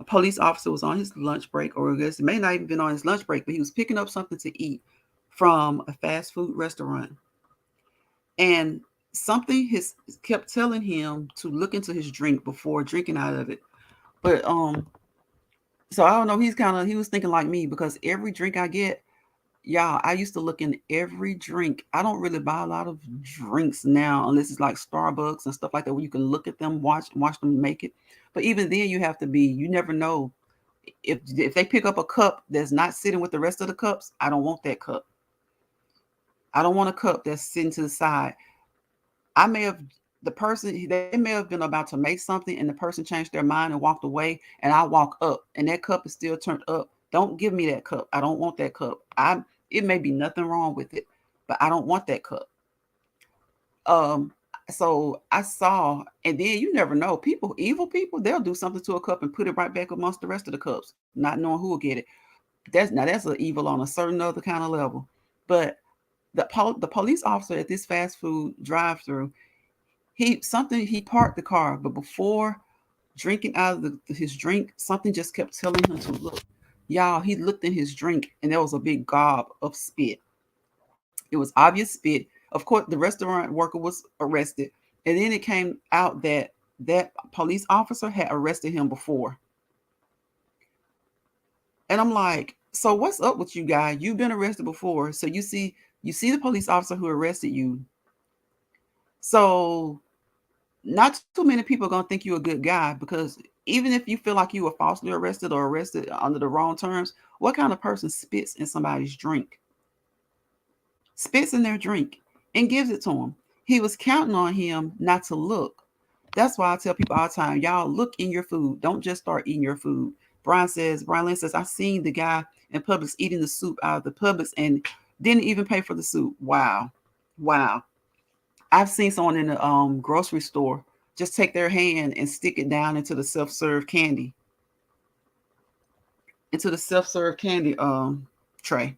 police officer was on his lunch break, or I guess it may not even been on his lunch break, but he was picking up something to eat from a fast food restaurant. And something kept telling him to look into his drink before drinking out of it. But so I don't know, he was thinking like me, because every drink I get, y'all, I used to look in every drink. I don't really buy a lot of drinks now unless it's like Starbucks and stuff like that, where you can look at them, watch them make it. But even then, you never know. If they pick up a cup that's not sitting with the rest of the cups, I don't want that cup. I don't want a cup that's sitting to the side. They may have been about to make something, and the person changed their mind and walked away, and I walk up and that cup is still turned up. Don't give me that cup. I don't want that cup. It may be nothing wrong with it, but I don't want that cup. So I saw, and then you never know, evil people, they'll do something to a cup and put it right back amongst the rest of the cups, not knowing who will get it. That's an evil on a certain other kind of level. But the police officer at this fast food drive-through, he parked the car, but before drinking out of his drink, something just kept telling him to look. Y'all, he looked in his drink and there was a big gob of spit. It was obvious spit. Of course, the restaurant worker was arrested. And then it came out that police officer had arrested him before. And I'm like, so what's up with you guys? You've been arrested before. So you see the police officer who arrested you. So not too many people are going to think you're a good guy, because even if you feel like you were falsely arrested or arrested under the wrong terms, what kind of person spits in somebody's drink? Spits in their drink and gives it to him. He was counting on him not to look. That's why I tell people all the time, y'all, look in your food. Don't just start eating your food. Brian Lynn says, I seen the guy in Publix eating the soup out of the Publix and didn't even pay for the soup. Wow. I've seen someone in the grocery store just take their hand and stick it down into the self-serve candy. Tray.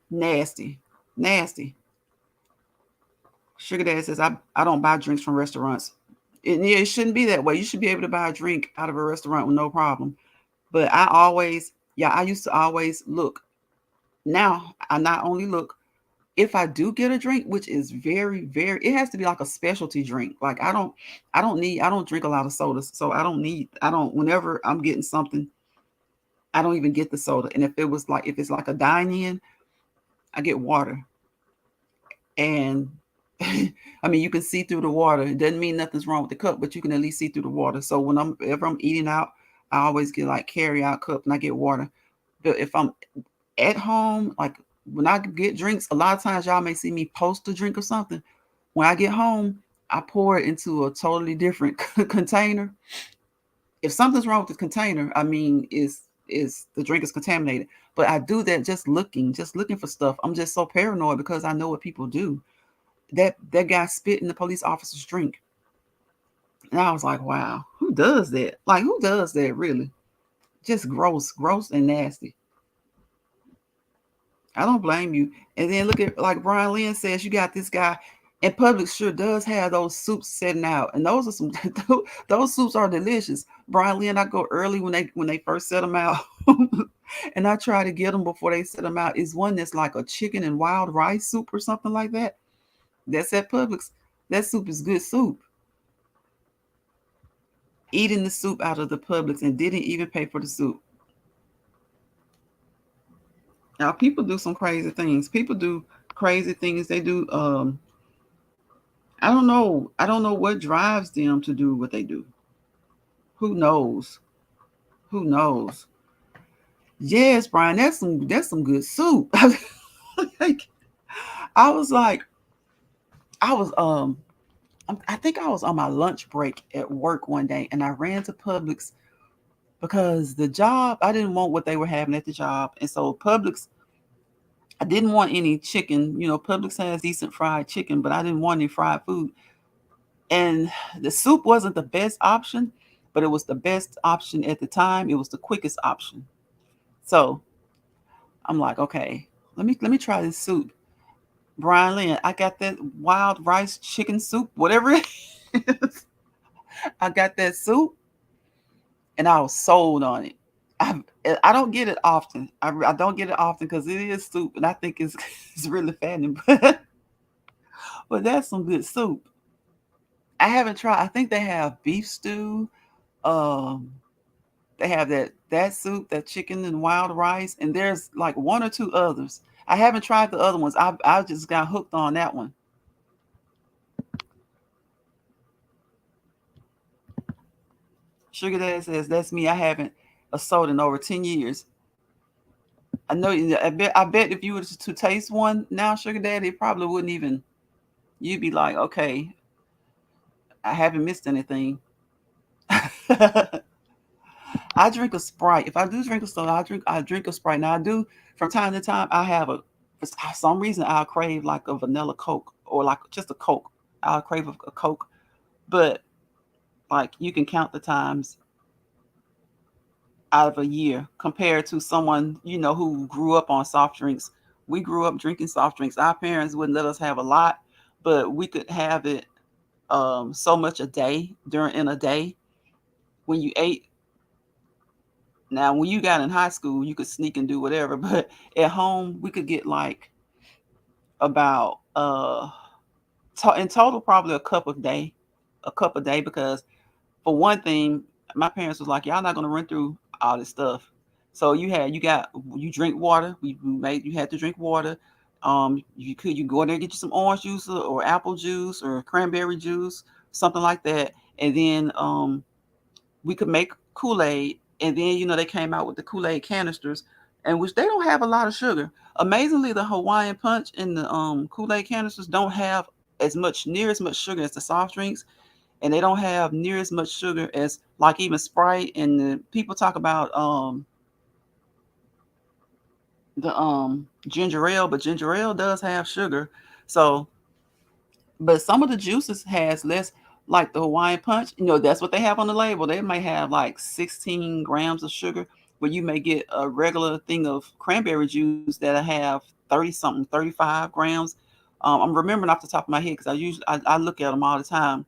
Nasty. Sugar Daddy says, I don't buy drinks from restaurants. It shouldn't be that way. You should be able to buy a drink out of a restaurant with no problem. But I used to always look. Now I not only look, if I do get a drink, which is very, very, it has to be like a specialty drink. Like I don't drink a lot of sodas. So whenever I'm getting something, I don't even get the soda. And if it's like a dine-in, I get water. And I mean, you can see through the water. It doesn't mean nothing's wrong with the cup, but you can at least see through the water. So whenever I'm eating out, I always get like carry out cup and I get water. But if I'm at home, like when I get drinks, a lot of times y'all may see me post a drink or something. When I get home, I pour it into a totally different container. If something's wrong with the container, I mean, is the drink is contaminated. But I do that just looking for stuff. I'm just so paranoid because I know what people do. That guy spit in the police officer's drink. And I was like, wow, who does that? Like, who does that really? Just gross and nasty. I don't blame you. And then look at, like Brian Lynn says, you got this guy, And Publix sure does have those soups setting out, and those are some those soups are delicious. Brian Lee and I go early when they first set them out, and I try to get them before they set them out. Is one that's like a chicken and wild rice soup or something like that. That's at Publix. That soup is good soup. Eating the soup out of the Publix and didn't even pay for the soup. Now people do some crazy things. People do crazy things. They do. I don't know. I don't know what drives them to do what they do. Who knows? Who knows? Yes, Brian, that's some good soup. Like, I was like, I was I think I was on my lunch break at work one day, and I ran to Publix because the job I didn't want what they were having at the job, and so Publix I didn't want any chicken. Publix has decent fried chicken, but I didn't want any fried food. And the soup wasn't the best option, but it was the best option at the time. It was the quickest option. So I'm like, okay, let me try this soup. Brian Lynn, I got that wild rice chicken soup, whatever it is. I got that soup, and I was sold on it. I don't get it often. I don't get it often because it is soup, and I think it's it's really fattening. But that's some good soup. I haven't tried. I think they have beef stew. Um, they have that soup, that chicken and wild rice, and there's like one or two others. I haven't tried the other ones. I just got hooked on that one. Sugar Dad says that's me. I haven't a soda in over 10 years. I know. I bet if you were to taste one now, Sugar Daddy, it probably wouldn't even. You'd be like, okay, I haven't missed anything. I drink a Sprite. If I do drink a soda, I drink a Sprite. Now I do from time to time. For some reason I'll crave like a vanilla Coke or like just a Coke. I'll crave a Coke, but like you can count the times out of a year compared to someone who grew up on soft drinks. We grew up drinking soft drinks. Our parents wouldn't let us have a lot, but we could have it so much a day in a day when you ate. Now, when you got in high school, you could sneak and do whatever, but at home we could get like about in total probably a cup a day because for one thing, my parents was like, y'all not gonna run through all this stuff. So you drink water. You had to drink water. You go in there and get you some orange juice or apple juice or cranberry juice, something like that, and then we could make Kool-Aid, and then they came out with the Kool-Aid canisters, and which they don't have a lot of sugar. Amazingly, the Hawaiian Punch and the Kool-Aid canisters don't have near as much sugar as the soft drinks, and they don't have near as much sugar as like even Sprite. And the people talk about the ginger ale, but ginger ale does have sugar. So, but some of the juices has less, like the Hawaiian Punch. That's what they have on the label. They may have like 16 grams of sugar, where you may get a regular thing of cranberry juice that'll have 30 something, 35 grams. I'm remembering off the top of my head because I look at them all the time.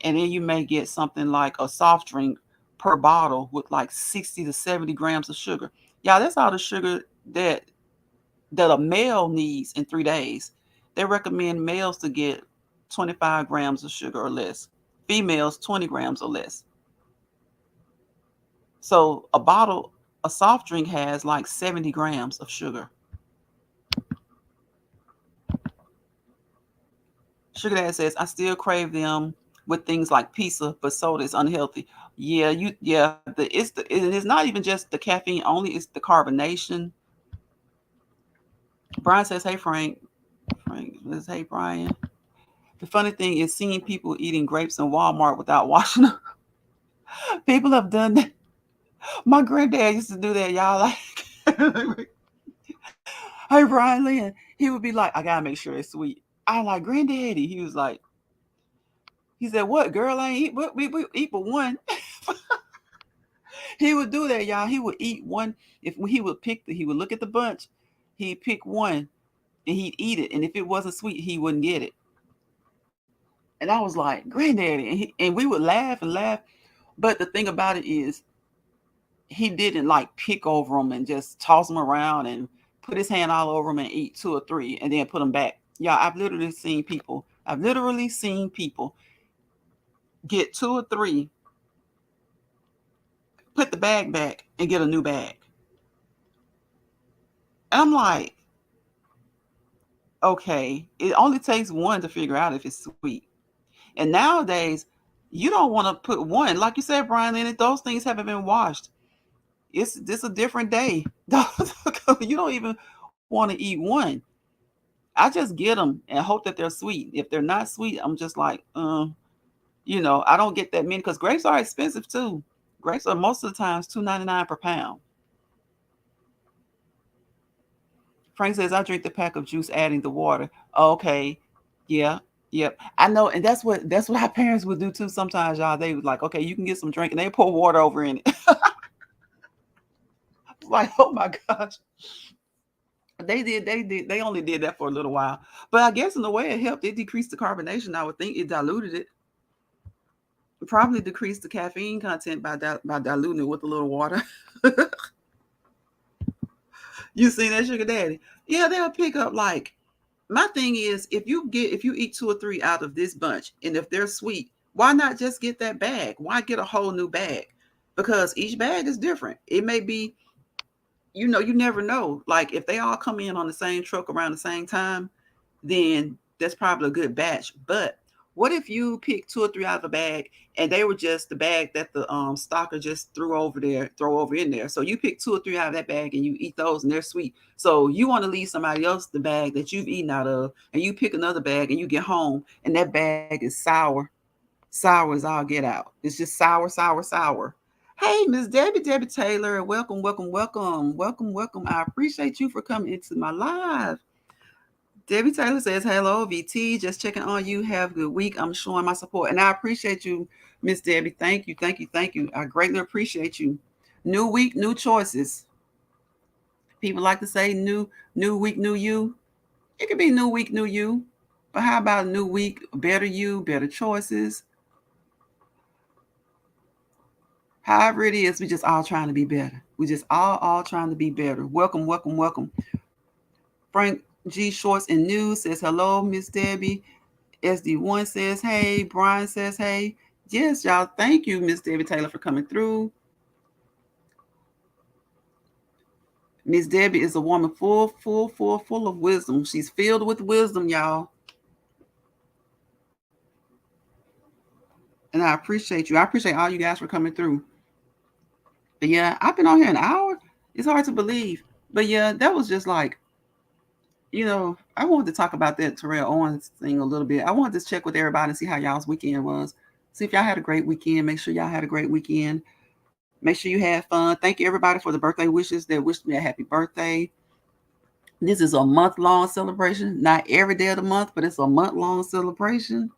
And then you may get something like a soft drink per bottle with like 60 to 70 grams of sugar. Yeah, that's all the sugar that a male needs in 3 days. They recommend males to get 25 grams of sugar or less. Females, 20 grams or less. So a soft drink has like 70 grams of sugar. Sugar Dad says, I still crave them with things like pizza, but soda is unhealthy. Yeah, it's not even just the caffeine only, it's the carbonation. Brian says, hey Frank. Frank says, hey Brian. The funny thing is seeing people eating grapes in Walmart without washing them. People have done that. My granddad used to do that, y'all. Like, hey Brian Lynn, he would be like, I gotta make sure it's sweet. I like, granddaddy. He said, what, girl? I ain't eat, but we eat but one. He would do that, y'all. He would eat one. When he would look at the bunch, he'd pick one and he'd eat it. And if it wasn't sweet, he wouldn't get it. And I was like, granddaddy. And we would laugh and laugh. But the thing about it is, he didn't like pick over them and just toss them around and put his hand all over them and eat 2 or 3 and then put them back. Yeah, I've literally seen people get 2 or 3, put the bag back and get a new bag. And I'm like, okay, it only takes one to figure out if it's sweet. And nowadays, you don't want to put one, like you said, Brian, in it. Those things haven't been washed. This a different day. You don't even want to eat one. I just get them and hope that they're sweet. If they're not sweet, I'm just like, I don't get that many because grapes are expensive too. Grapes are most of the times $2.99 per pound. Frank says, I drink the pack of juice, adding the water. Okay. Yeah. Yep. I know. And that's what our parents would do too. Sometimes, y'all, they was like, okay, you can get some drink and they pour water over in it. Like, oh my gosh. They only did that for a little while. But I guess in a way it helped. It decreased the carbonation. I would think it diluted it. It probably decreased the caffeine content by diluting it with a little water. You seen that, Sugar Daddy? Yeah, they'll pick up like, my thing is, if you eat 2 or 3 out of this bunch, and if they're sweet, why not just get that bag? Why get a whole new bag? Because each bag is different. It may be, you never know. Like if they all come in on the same truck around the same time, then that's probably a good batch. But what if you pick 2 or 3 out of a bag and they were just the bag that the stocker just throw over in there? So you pick 2 or 3 out of that bag and you eat those and they're sweet. So you want to leave somebody else the bag that you've eaten out of, and you pick another bag and you get home and that bag is sour. Sour as all get out. It's just sour, sour, sour. Hey, Miss Debbie Taylor, welcome. I appreciate you for coming into my live. Debbie Taylor says, hello, VT. Just checking on you. Have a good week. I'm showing my support. And I appreciate you, Miss Debbie. Thank you. I greatly appreciate you. New week, new choices. People like to say new week, new you. It could be new week, new you. But how about a new week, better you, better choices? However it is, we just all trying to be better. We just all trying to be better. Welcome. Frank G. Shorts and News says, hello, Miss Debbie. SD1 says, hey. Brian says, hey. Yes, y'all. Thank you, Miss Debbie Taylor, for coming through. Miss Debbie is a woman full of wisdom. She's filled with wisdom, y'all. And I appreciate you. I appreciate all you guys for coming through. But yeah, I've been on here an hour. It's hard to believe. But yeah, that was just like, I wanted to talk about that Terrell Owens thing a little bit. I wanted to check with everybody and see how y'all's weekend was. See if y'all had a great weekend. Make sure y'all had a great weekend. Make sure you had fun. Thank you, everybody, for the birthday wishes that wished me a happy birthday. This is a month-long celebration. Not every day of the month, but it's a month-long celebration.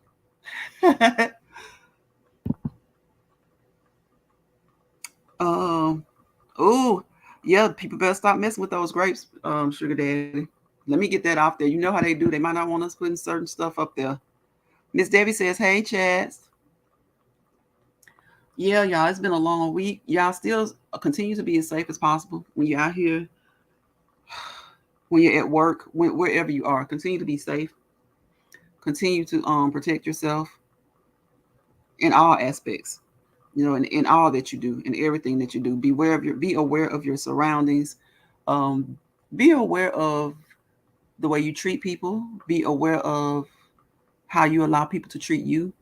Yeah, people better stop messing with those grapes, Sugar Daddy. Let me get that off there. You know how they do. They might not want us putting certain stuff up there. Miss Debbie says, hey, Chaz. Yeah, y'all, it's been a long week. Y'all still continue to be as safe as possible when you're out here, when you're at work, wherever you are. Continue to be safe. Continue to protect yourself in all aspects. In all that you do, in everything that you do. Be aware of your surroundings. Be aware of the way you treat people. Be aware of how you allow people to treat you.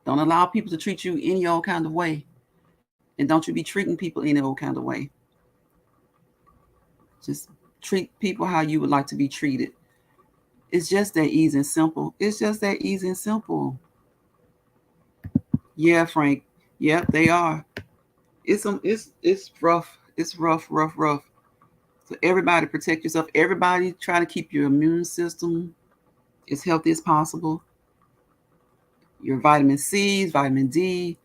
Don't allow people to treat you any old kind of way. And don't you be treating people any old kind of way. Just treat people how you would like to be treated. It's just that easy and simple. Yeah, Frank. Yep, they are. It's rough. It's rough. So everybody protect yourself. Everybody try to keep your immune system as healthy as possible. Your vitamin C's, vitamin D,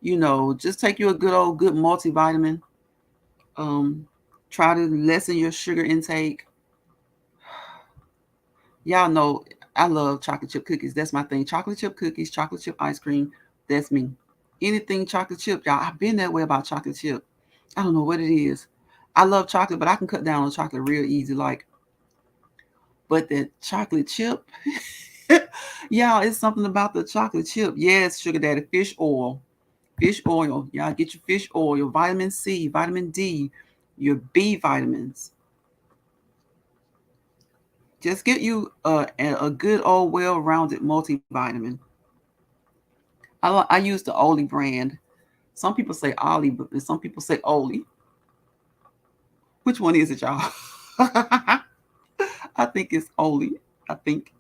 just take you a good multivitamin. Try to lessen your sugar intake. Y'all know I love chocolate chip cookies. That's my thing. Chocolate chip cookies, chocolate chip ice cream. That's me. Anything chocolate chip, y'all. I've been that way about chocolate chip. I don't know what it is. I love chocolate, but I can cut down on chocolate real easy. But the chocolate chip, y'all, it's something about the chocolate chip. Yes, sugar daddy, fish oil. Fish oil. Y'all get your fish oil, vitamin C, vitamin D, your B vitamins. Just get you a good old well-rounded multivitamin. I use the Oli brand. Some people say Oli, but some people say Oli. Which one is it, y'all? I think it's Oli. I think.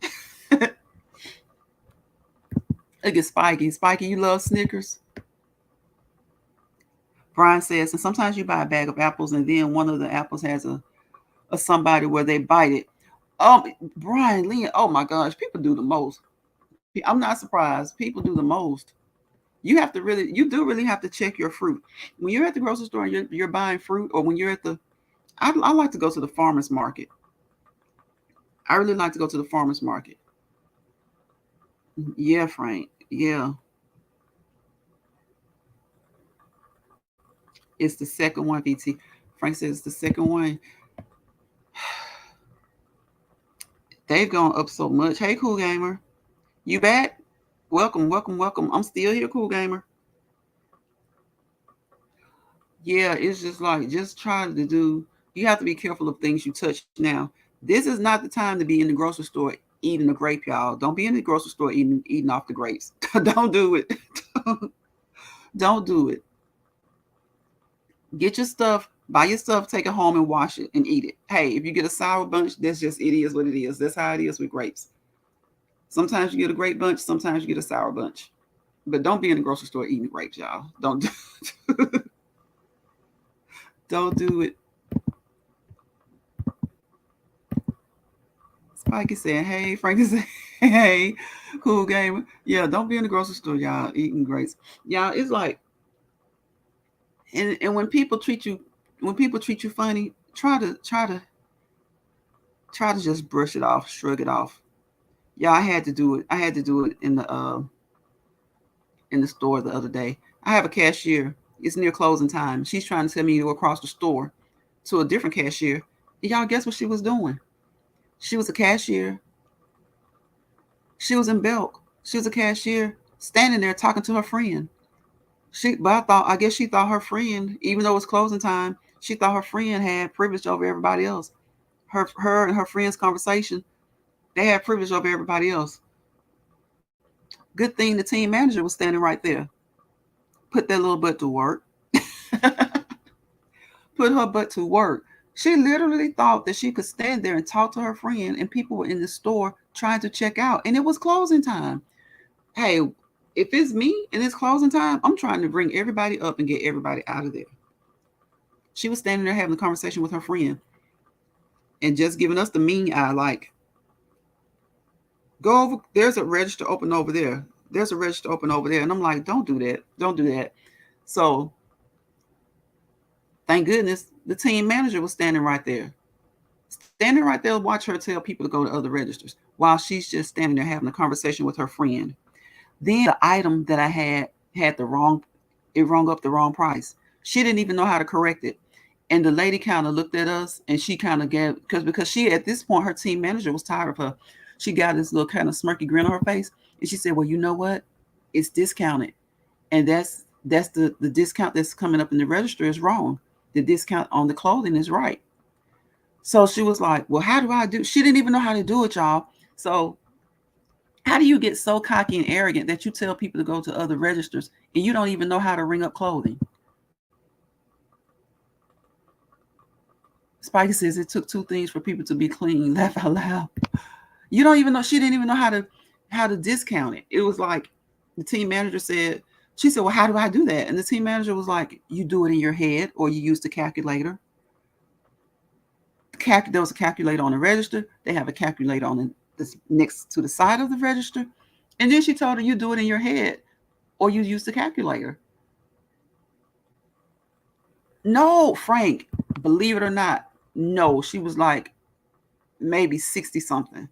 Look at Spiky. Spiky, you love Snickers? Brian says, and sometimes you buy a bag of apples and then one of the apples has a somebody where they bite it. Brian, Leon, oh my gosh, people do the most. I'm not surprised. People do the most. You do really have to check your fruit. When you're at the grocery store and you're buying fruit, or when you're at I like to go to the farmer's market. I really like to go to the farmer's market. Yeah, Frank. Yeah. It's the second one, VT. Frank says it's the second one. They've gone up so much. Hey, Cool Gamer. You back? Welcome. I'm still here, Cool Gamer. Yeah, it's just trying to do. You have to be careful of things you touch now. This is not the time to be in the grocery store eating a grape, y'all. Don't be in the grocery store eating off the grapes. Don't do it. Don't do it. Get your stuff, buy your stuff, take it home and wash it and eat it. Hey, if you get a sour bunch, it is what it is. That's how it is with grapes. Sometimes you get a grape bunch, sometimes you get a sour bunch. But don't be in the grocery store eating grapes, y'all. Don't do it. Spike is saying, hey. Frank is saying, hey, Cool Gamer. Yeah, don't be in the grocery store, y'all, eating grapes. Y'all, it's like, and when people treat you funny, try to just brush it off, shrug it off. Yeah, I had to do it. I had to do it in the store the other day. I have a cashier. It's near closing time. She's trying to tell me to go across the store to a different cashier. Y'all, guess what she was doing? She was a cashier. She was in Belk. She was a cashier standing there talking to her friend. I guess she thought her friend, even though it was closing time, she thought her friend had privilege over everybody else. Her and her friend's conversation, they had privilege over everybody else. Good thing the team manager was standing right there. Put that little butt to work. Put her butt to work. She literally thought that she could stand there and talk to her friend, and people were in the store trying to check out, and it was closing time. Hey, if it's me and it's closing time, I'm trying to bring everybody up and get everybody out of there. She was standing there having a conversation with her friend and just giving us the mean eye, like, go over, there's a register open over there. There's a register open over there. And I'm like, don't do that. Don't do that. So thank goodness the team manager was standing right there. Standing right there, watch her tell people to go to other registers while she's just standing there having a conversation with her friend. Then the item that I had it rung up the wrong price. She didn't even know how to correct it. And the lady kind of looked at us and she kind of gave, because she, at this point, her team manager was tired of her. She got this little kind of smirky grin on her face. And she said, well, you know what? It's discounted. And that's the discount that's coming up in the register is wrong. The discount on the clothing is right. So she was like, well, how do I do? She didn't even know how to do it, y'all. So how do you get so cocky and arrogant that you tell people to go to other registers and you don't even know how to ring up clothing? Spike says it took two things for people to be clean. Laugh out loud. You don't even know. She didn't even know how to discount it. It was like the team manager said, she said, well, how do I do that? And the team manager was like, you do it in your head or you use the calculator. There was a calculator on the register. They have a calculator on the next to the side of the register. And then she told her, you do it in your head or you use the calculator. No, Frank, believe it or not, no, she was like maybe 60 something.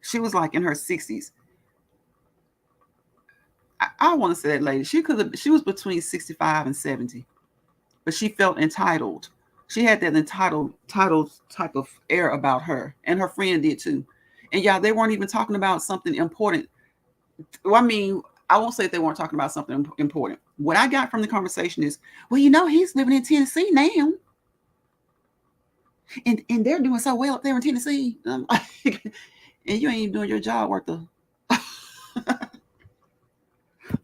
She was like in her 60s. I want to say that lady. She was between 65 and 70, but she felt entitled. She had that entitled type of air about her, and her friend did too. And yeah, they weren't even talking about something important. Well, I mean, I won't say that they weren't talking about something important. What I got from the conversation is, well, he's living in Tennessee now, and they're doing so well up there in Tennessee. And you ain't even doing your job worth of.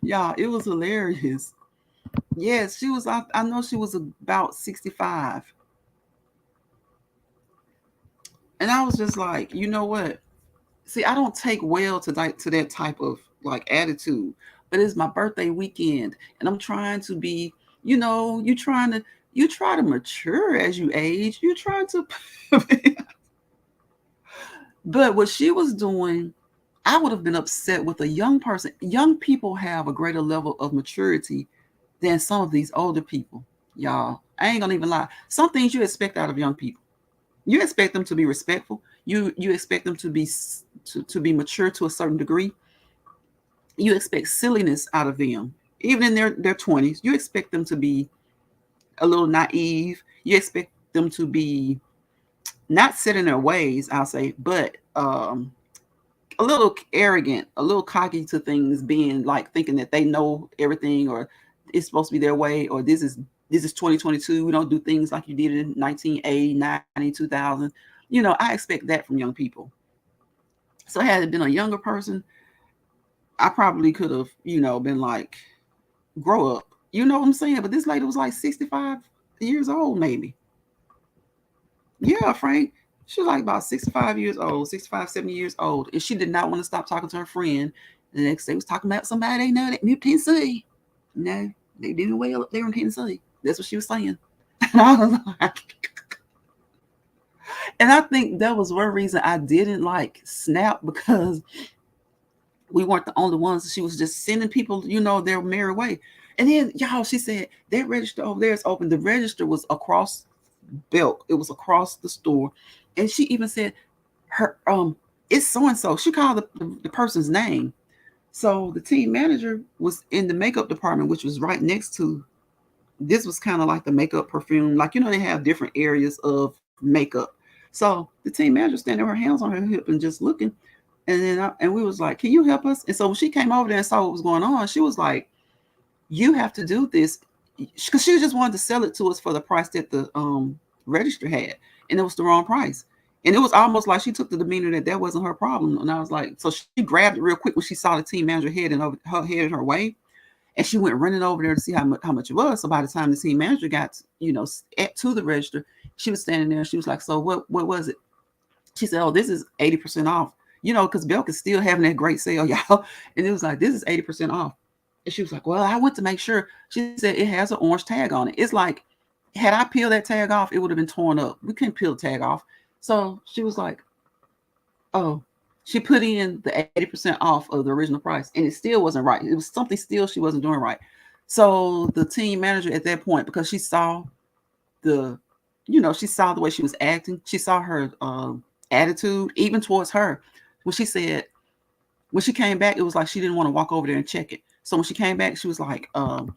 Yeah, it was hilarious. Yes, she was. I know she was about 65, and I was just like, you know what? See, I don't take well to that type of like attitude. But it's my birthday weekend, and I'm trying to be. You try to mature as you age. You're trying to. But what she was doing, I would have been upset with a young person. Young people have a greater level of maturity than some of these older people. Y'all, I ain't gonna even lie. Some things you expect out of young people. You expect them to be respectful. You expect them to be mature to a certain degree. You expect silliness out of them, even in their 20s. You expect them to be a little naive. You expect them to be not set in their ways, I'll say, but a little arrogant, a little cocky to things, being like thinking that they know everything, or it's supposed to be their way, or this is 2022. We don't do things like you did in 1980, 90, 2000. I expect that from young people. So had it been a younger person, I probably could have, been like, grow up. You know what I'm saying? But this lady was like 65 years old, maybe. Yeah, Frank. She was like about 65 years old, 65, 70 years old. And she did not want to stop talking to her friend. The next day was talking about somebody they know that moved to Tennessee. No, they doing well up there in Tennessee. That's what she was saying. And I was like, and I think that was one reason I didn't like Snap, because we weren't the only ones. She was just sending people, their merry way. And then, y'all, she said, that register over there is open. The register was across Belk. It was across the store. And she even said, her it's so-and-so. She called the person's name. So the team manager was in the makeup department, which was right next to, this was kind of like the makeup perfume. Like, they have different areas of makeup. So the team manager standing with her hands on her hip and just looking. And then and we was like, can you help us? And so when she came over there and saw what was going on, she was like, you have to do this. Because she just wanted to sell it to us for the price that the register had. And it was the wrong price. And it was almost like she took the demeanor that wasn't her problem. And I was like, so she grabbed it real quick when she saw the team manager heading her way. And she went running over there to see how much it was. So by the time the team manager got, to the register, she was standing there. She was like, so what was it? She said, oh, this is 80% off. Because Belk is still having that great sale, y'all. And it was like, this is 80% off. And she was like, well, I went to make sure. She said it has an orange tag on it. It's like, had I peeled that tag off, it would have been torn up. We couldn't peel the tag off. So she was like, oh, she put in the 80% off of the original price, and it still wasn't right. It was something still she wasn't doing right. So the team manager at that point, because she saw she saw the way she was acting. She saw her attitude, even towards her. When she came back, it was like she didn't want to walk over there and check it. So when she came back, she was like, well,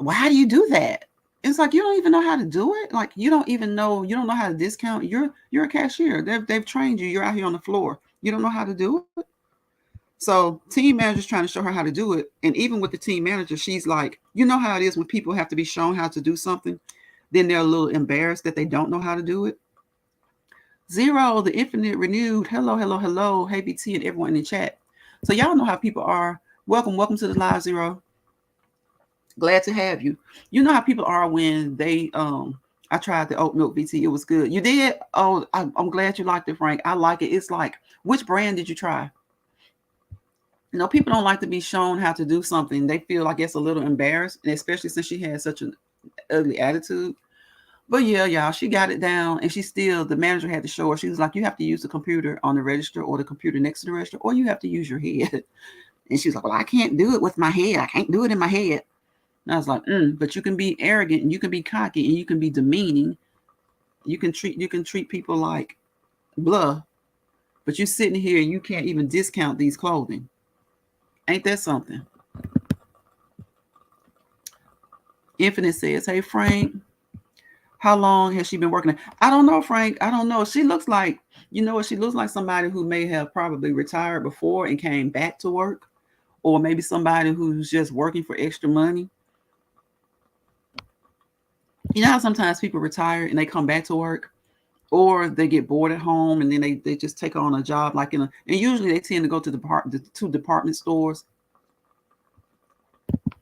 how do you do that? It's like, you don't even know how to do it. Like, you don't know how to discount. You're a cashier. They've trained you. You're out here on the floor. You don't know how to do it. So team manager's trying to show her how to do it. And even with the team manager, she's like, you know how it is when people have to be shown how to do something, then they're a little embarrassed that they don't know how to do it. Zero, the infinite renewed. Hello, hello, hello. Hey, BT and everyone in the chat. So y'all know how people are. Welcome to the live, Zero. Glad to have you. You know how people are when they I tried the oat milk VT. It was good. You did? Oh, I'm glad you liked it, Frank. I like it. It's like, which brand did you try? People don't like to be shown how to do something. They feel like it's a little embarrassed, and especially since she had such an ugly attitude. But yeah, y'all, she got it down, and the manager had to show her. She was like, you have to use the computer on the register, or the computer next to the register, or you have to use your head. And she was like, well, I can't do it with my head. I can't do it in my head. And I was like, but you can be arrogant, and you can be cocky, and you can be demeaning. You can treat people like blah. But you're sitting here and you can't even discount these clothing. Ain't that something? Infinite says, hey, Frank, how long has she been working? I don't know, Frank. I don't know. She looks like, you know what? She looks like somebody who may have probably retired before and came back to work, or maybe somebody who's just working for extra money. You know how sometimes people retire and they come back to work, or they get bored at home and then they just take on a job like and usually they tend to go to the two department stores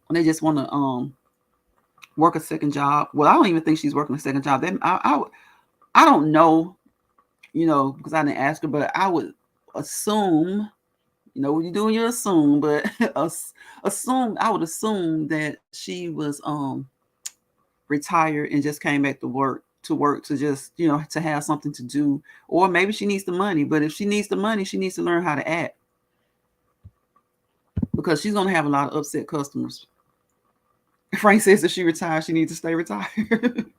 and they just want to work a second job. Well, I don't even think she's working a second job. I don't know, you know, because I didn't ask her, but I would assume, you know, what you do when you assume, but I would assume that she was retired and just came back to work to just, you know, to have something to do, or maybe she needs the money. But if she needs the money, she needs to learn how to act, because she's going to have a lot of upset customers. Frank says if she retires, she needs to stay retired.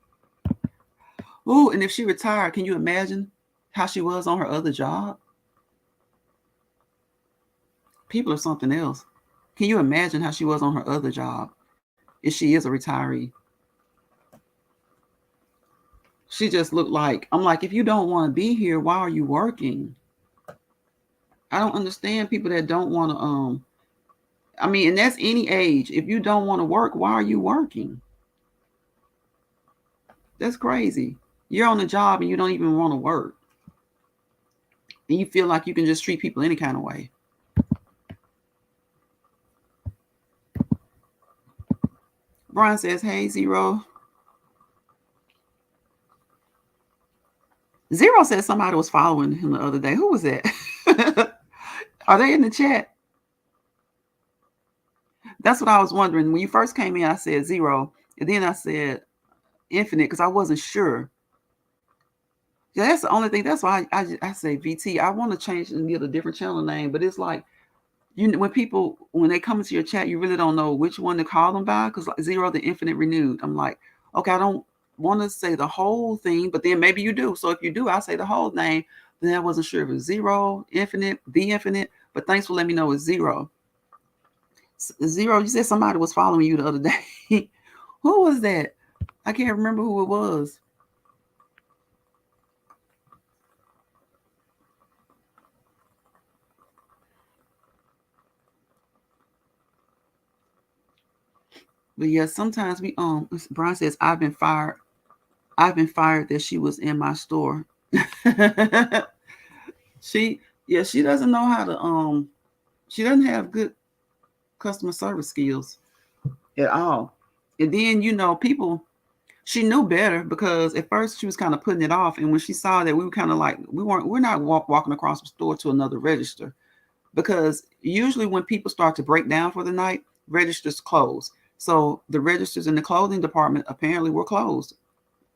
Oh, and if she retired, can you imagine how she was on her other job? People are something else. Can you imagine how she was on her other job if she is a retiree? She just looked like, I'm like, if you don't want to be here, why are you working? I don't understand people that don't want to, I mean, and that's any age. If you don't want to work, why are you working? That's crazy. You're on the job and you don't even want to work. And you feel like you can just treat people any kind of way. Brian says, hey, Zero. Zero said somebody was following him the other day. Who was that? Are they in the chat? That's what I was wondering. When you first came in, I said Zero. And then I said Infinite because I wasn't sure. Yeah, that's the only thing. That's why I say VT. I want to change and get a different channel name, but it's like, when they come into your chat, you really don't know which one to call them by, because like Zero, the Infinite Renewed. I'm like, okay, I don't want to say the whole thing, but then maybe you do. So if you do, I'll say the whole name. Then I wasn't sure if it was Zero, Infinite, the Infinite, but thanks for letting me know it's Zero. Zero, you said somebody was following you the other day. Who was that? I can't remember who it was. But yeah, sometimes Brian says, I've been fired that she was in my store. She doesn't know how to she doesn't have good customer service skills at all. And then, she knew better, because at first she was kind of putting it off, and when she saw that we were kind of like, we're not walking across the store to another register, because usually when people start to break down for the night, registers close. So the registers in the clothing department apparently were closed.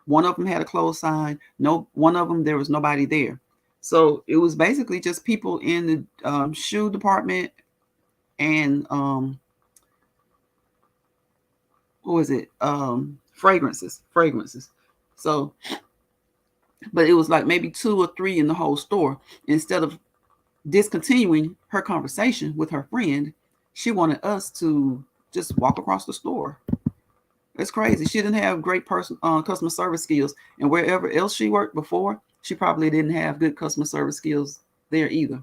One of them had a closed sign. One of them, there was nobody there. So it was basically just people in the shoe department and what was it? Fragrances. So, but it was like maybe 2 or 3 in the whole store. Instead of discontinuing her conversation with her friend, she wanted us to just walk across the store. It's crazy. She didn't have great customer service skills, and wherever else she worked before, she probably didn't have good customer service skills there either.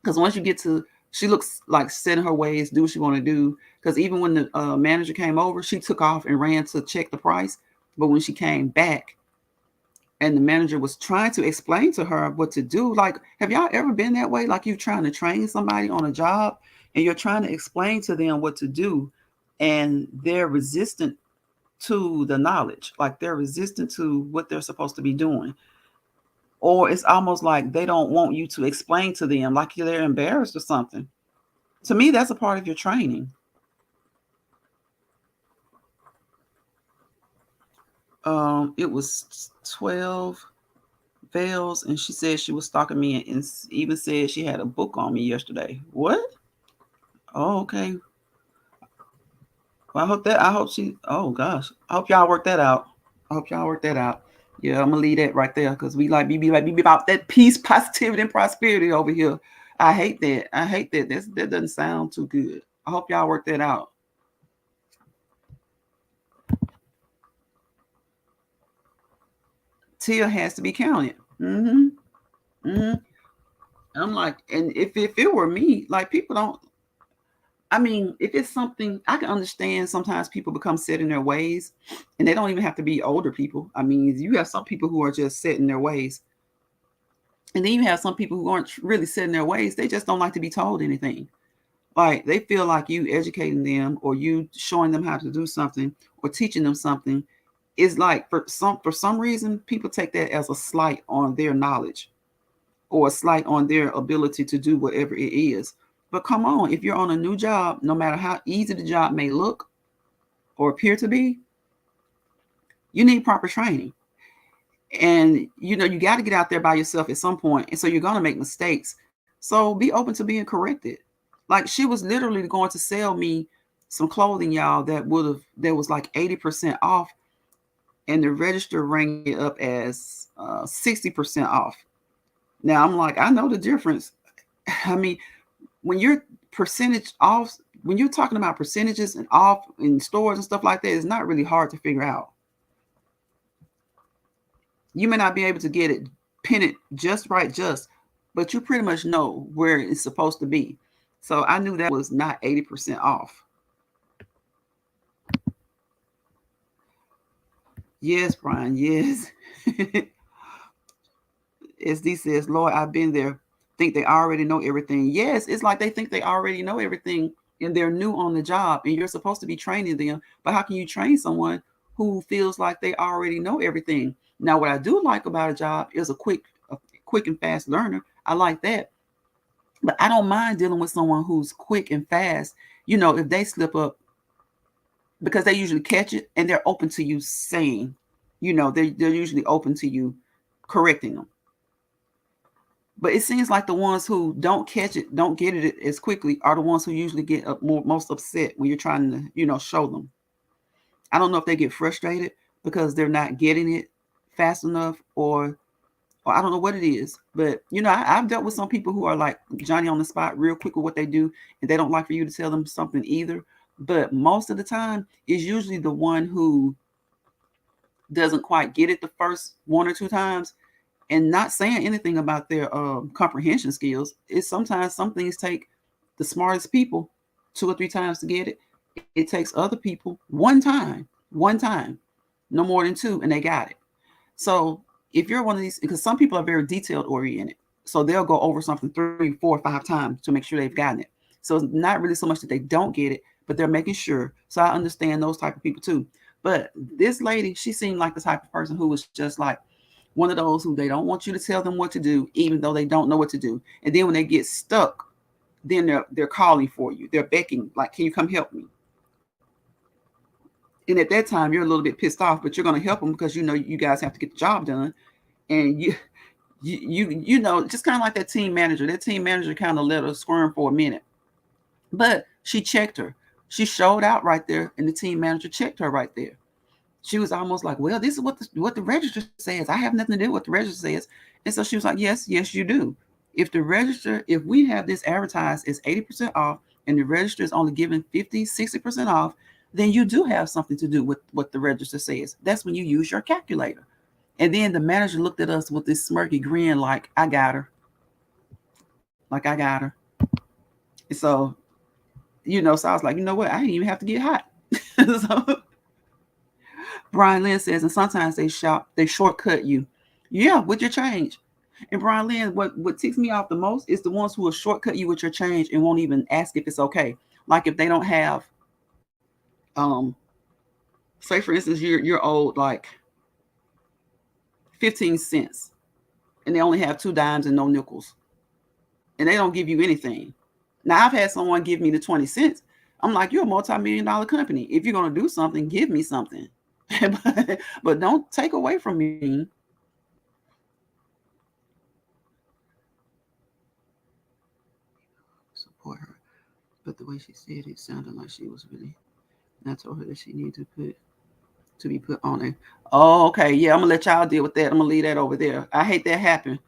Because once you get to, she looks like set in her ways, do what she want to do. Because even when the manager came over, she took off and ran to check the price. But when she came back, and the manager was trying to explain to her what to do, like, have y'all ever been that way? Like, you're trying to train somebody on a job, and you're trying to explain to them what to do, and they're resistant to the knowledge. Like, they're resistant to what they're supposed to be doing. Or it's almost like they don't want you to explain to them, like they're embarrassed or something. To me, that's a part of your training. It was 12 veils, and she said she was stalking me, and even said she had a book on me yesterday. What? Oh, okay. Well, I hope she, oh gosh, I hope y'all work that out. Yeah, I'm gonna leave that right there because we be about that peace, positivity, and prosperity over here. I hate that. I hate that. That doesn't sound too good. I hope y'all work that out. Tia has to be counted. Mm-hmm. Mm-hmm. I'm like, and if it were me, like people don't. I mean, if it's something I can understand, sometimes people become set in their ways, and they don't even have to be older people. I mean, you have some people who are just set in their ways, and then you have some people who aren't really set in their ways. They just don't like to be told anything. Like they feel like you educating them or you showing them how to do something or teaching them something is like for some reason people take that as a slight on their knowledge or a slight on their ability to do whatever it is. But come on, if you're on a new job, no matter how easy the job may look or appear to be, you need proper training. And you got to get out there by yourself at some point. And so you're going to make mistakes. So be open to being corrected. Like she was literally going to sell me some clothing, y'all, that was like 80% off. And the register rang it up as 60% off. Now I'm like, I know the difference. I mean, when you're percentage off, when you're talking about percentages and off in stores and stuff like that, it's not really hard to figure out. You may not be able to get it, pin it just right, but you pretty much know where it's supposed to be. So I knew that was not 80% off. Yes, Brian, yes. SD says, Lord, I've been there. Think they already know everything. Yes, it's like they think they already know everything and they're new on the job and you're supposed to be training them. But how can you train someone who feels like they already know everything? Now, what I do like about a job is a quick and fast learner. I like that. But I don't mind dealing with someone who's quick and fast. If they slip up, because they usually catch it and they're open to you saying, they're usually open to you correcting them. But it seems like the ones who don't catch it, don't get it as quickly, are the ones who usually get most upset when you're trying to, show them. I don't know if they get frustrated because they're not getting it fast enough, or I don't know what it is. But I've dealt with some people who are like Johnny on the spot, real quick with what they do, and they don't like for you to tell them something either. But most of the time, it's usually the one who doesn't quite get it the first one or two times. And not saying anything about their comprehension skills. It's sometimes some things take the smartest people 2 or 3 times to get it. It takes other people one time, no more than 2, and they got it. So if you're one of these, because some people are very detailed oriented, so they'll go over something 3, 4, 5 times to make sure they've gotten it. So it's not really so much that they don't get it, but they're making sure. So I understand those type of people too. But this lady, she seemed like the type of person who was just like, one of those who they don't want you to tell them what to do, even though they don't know what to do. And then when they get stuck, then they're calling for you. They're begging, like, can you come help me? And at that time, you're a little bit pissed off, but you're going to help them because you guys have to get the job done. And just kind of like that team manager. That team manager kind of let her squirm for a minute, but she checked her. She showed out right there, and the team manager checked her right there. She was almost like, well, this is what the register says. I have nothing to do with what the register says. And so she was like, yes, you do. If we have this advertised as 80% off and the register is only giving 50, 60% off, then you do have something to do with what the register says. That's when you use your calculator. And then the manager looked at us with this smirky grin like, I got her. And so, so I was like, you know what? I didn't even have to get hot. So Brian Lynn says, and sometimes they shortcut you. Yeah, with your change. And Brian Lynn, what ticks me off the most is the ones who will shortcut you with your change and won't even ask if it's okay. Like if they don't have, say for instance, you're owed like 15 cents and they only have 2 dimes and no nickels. And they don't give you anything. Now I've had someone give me the 20 cents. I'm like, you're a multi-million-dollar company. If you're going to do something, give me something. but don't take away from me. Support her. But the way she said it sounded like she was really. And I told her that she needed to put to be put on it. Oh, okay. Yeah, I'm gonna let y'all deal with that. I'm gonna leave that over there. I hate that happen.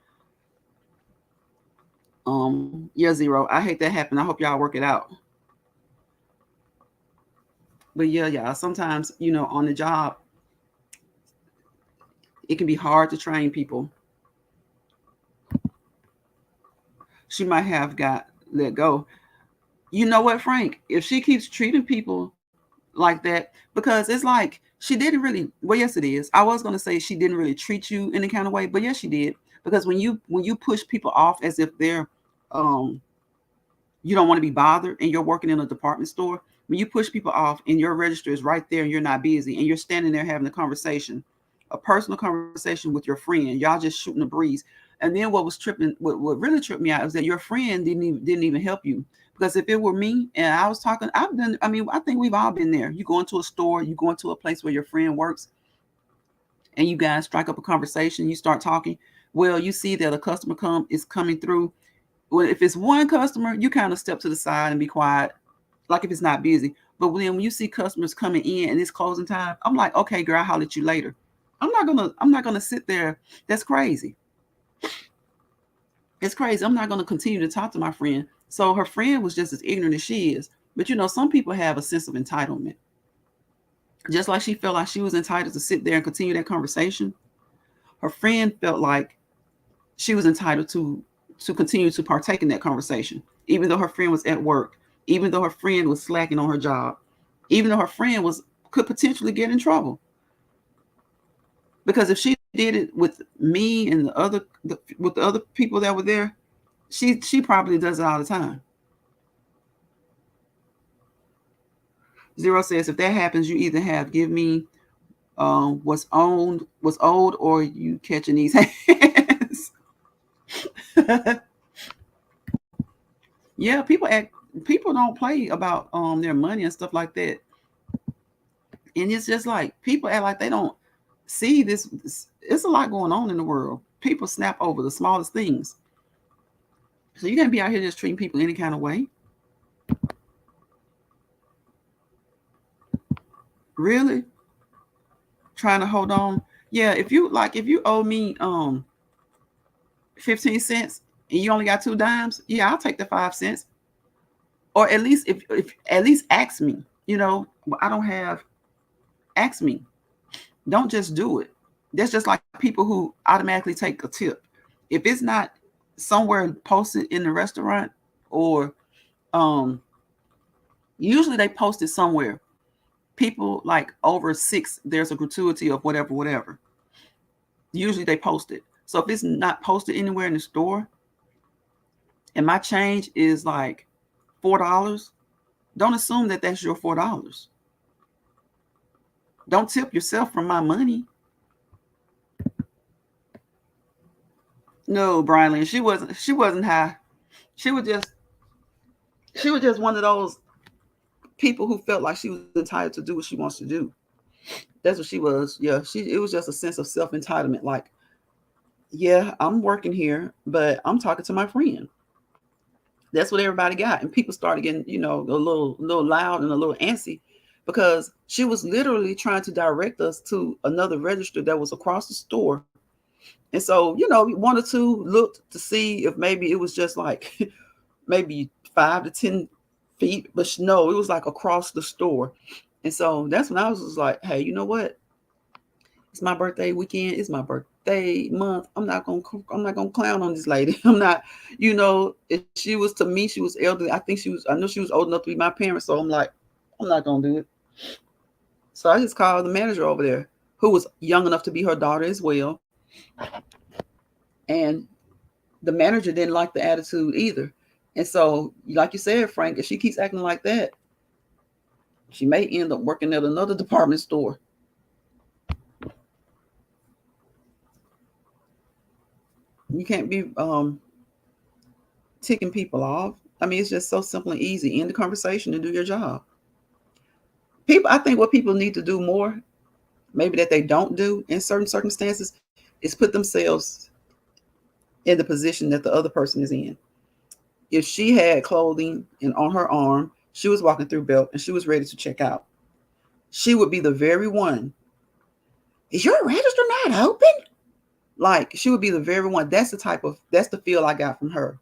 Yeah, Zero. I hate that happen. I hope y'all work it out. But yeah, y'all, sometimes, on the job, it can be hard to train people. She might have got let go. You know what, Frank? If she keeps treating people like that, because it's like she didn't really, well, yes, it is. I was gonna say she didn't really treat you any kind of way, but yes, she did. Because when you push people off as if they're um you don't want to be bothered and you're working in a department store, when you push people off and your register is right there and you're not busy and you're standing there having a conversation, a personal conversation with your friend, y'all just shooting the breeze. And then what really tripped me out is that your friend didn't even help you. Because if it were me and I was talking, I think we've all been there. You go into a store, you go into a place where your friend works, and you guys strike up a conversation, you start talking. Well, you see that a customer is coming through. Well, if it's one customer, you kind of step to the side and be quiet, like if it's not busy. But when you see customers coming in and it's closing time, I'm like, okay, girl, I'll holler at you later. I'm not gonna sit there. That's crazy. It's crazy. I'm not gonna continue to talk to my friend. So her friend was just as ignorant as she is. But some people have a sense of entitlement. Just like she felt like she was entitled to sit there and continue that conversation, her friend felt like she was entitled to continue to partake in that conversation, even though her friend was at work, even though her friend was slacking on her job, even though her friend could potentially get in trouble. Because if she did it with me and with the other people that were there, she probably does it all the time. Zero says, if that happens, you either have give me what's old, or you catching these hands. Yeah, people don't play about their money and stuff like that. And it's just like people act like they don't see this. It's a lot going on in the world. People snap over the smallest things. So you can't be out here just treating people any kind of way. Really? Trying to hold on. Yeah, if you owe me 15 cents and you only got 2 dimes, yeah, I'll take the 5 cents. Or at least if at least ask me. I don't have, ask me. Don't just do it. That's just like people who automatically take a tip. If it's not somewhere posted in the restaurant, or usually they post it somewhere. People like over 6, there's a gratuity of whatever. Usually they post it. So if it's not posted anywhere in the store and my change is like $4, don't assume that that's your $4. Don't tip yourself from my money. No, Brian, she wasn't high. She was just one of those people who felt like she was entitled to do what she wants to do. That's what she was. Yeah, it was just a sense of self-entitlement. Like, yeah, I'm working here, but I'm talking to my friend. That's what everybody got. And people started getting, a little loud and a little antsy, because she was literally trying to direct us to another register that was across the store. And so, 1 or 2 looked to see if maybe it was just like maybe 5 to 10 feet, but no, it was like across the store. And so that's when I was like, hey, you know what? It's my birthday weekend. It's my birthday month. I'm not gonna clown on this lady. I'm not, if she was, to me, she was elderly. I know she was old enough to be my parent. So I'm like, I'm not gonna do it. So I just called the manager over there, who was young enough to be her daughter as well. And the manager didn't like the attitude either. And so, like you said, Frank, if she keeps acting like that, she may end up working at another department store. You can't be ticking people off. I mean, it's just so simple and easy. End the conversation and do your job. I think what people need to do more, maybe that they don't do in certain circumstances, is put themselves in the position that the other person is in. If she had clothing and on her arm, she was walking through Belk and she was ready to check out, she would be the very one Is your register not open? Like, she would be the very one. That's the feel I got from her.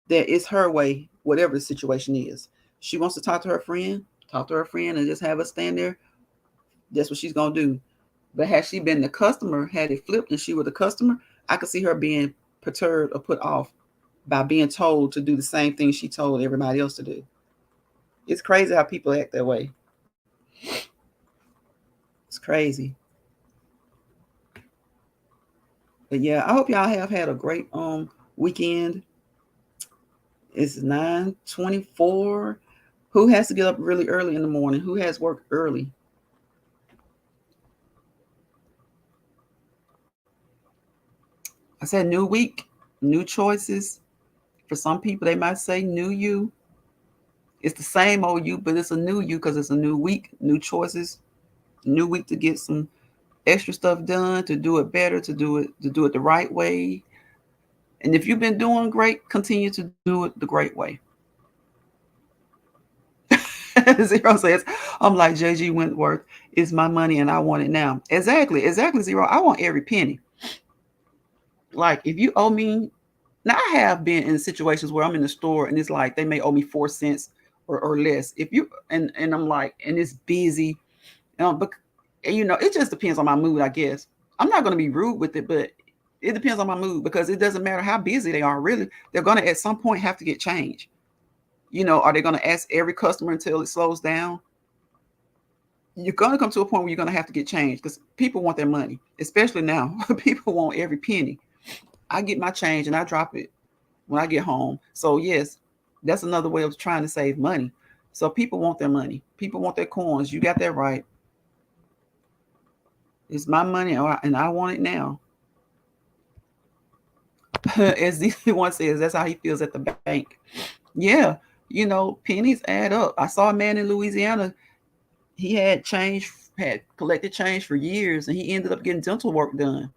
That it's her way, whatever the situation is. She wants to talk to her friend, and just have her stand there. That's what she's gonna do. But had she been the customer, had it flipped and she were the customer, I could see her being perturbed or put off by being told to do the same thing she told everybody else to do. It's crazy how people act that way. It's crazy. But yeah, I hope y'all have had a great weekend. It's 9:24. Who has to get up really early in the morning? Who has work early? I said new week, new choices. For some people, they might say new you. It's the same old you, but it's a new you because it's a new week, new choices, new week to get some extra stuff done, to do it better, to do it the right way. And if you've been doing great, continue to do it the great way. Zero says, I'm like JG Wentworth, it's my money and I want it now. Exactly, Zero. I want every penny. Like, if you owe me, now I have been in situations where I'm in the store and it's like they may owe me 4 cents or less. If you and I'm like, and it's busy, but it just depends on my mood, I guess. I'm not going to be rude with it, but it depends on my mood because it doesn't matter how busy they are. Really, they're going to at some point have to get change. Are they going to ask every customer until it slows down? You're going to come to a point where you're going to have to get change because people want their money, especially now. People want every penny. I get my change and I drop it when I get home. So yes, that's another way of trying to save money. So people want their money. People want their coins. You got that right. It's my money and I want it now. As the one says, that's how he feels at the bank. Yeah, pennies add up. I saw a man in Louisiana. He had collected change for years, and he ended up getting dental work done.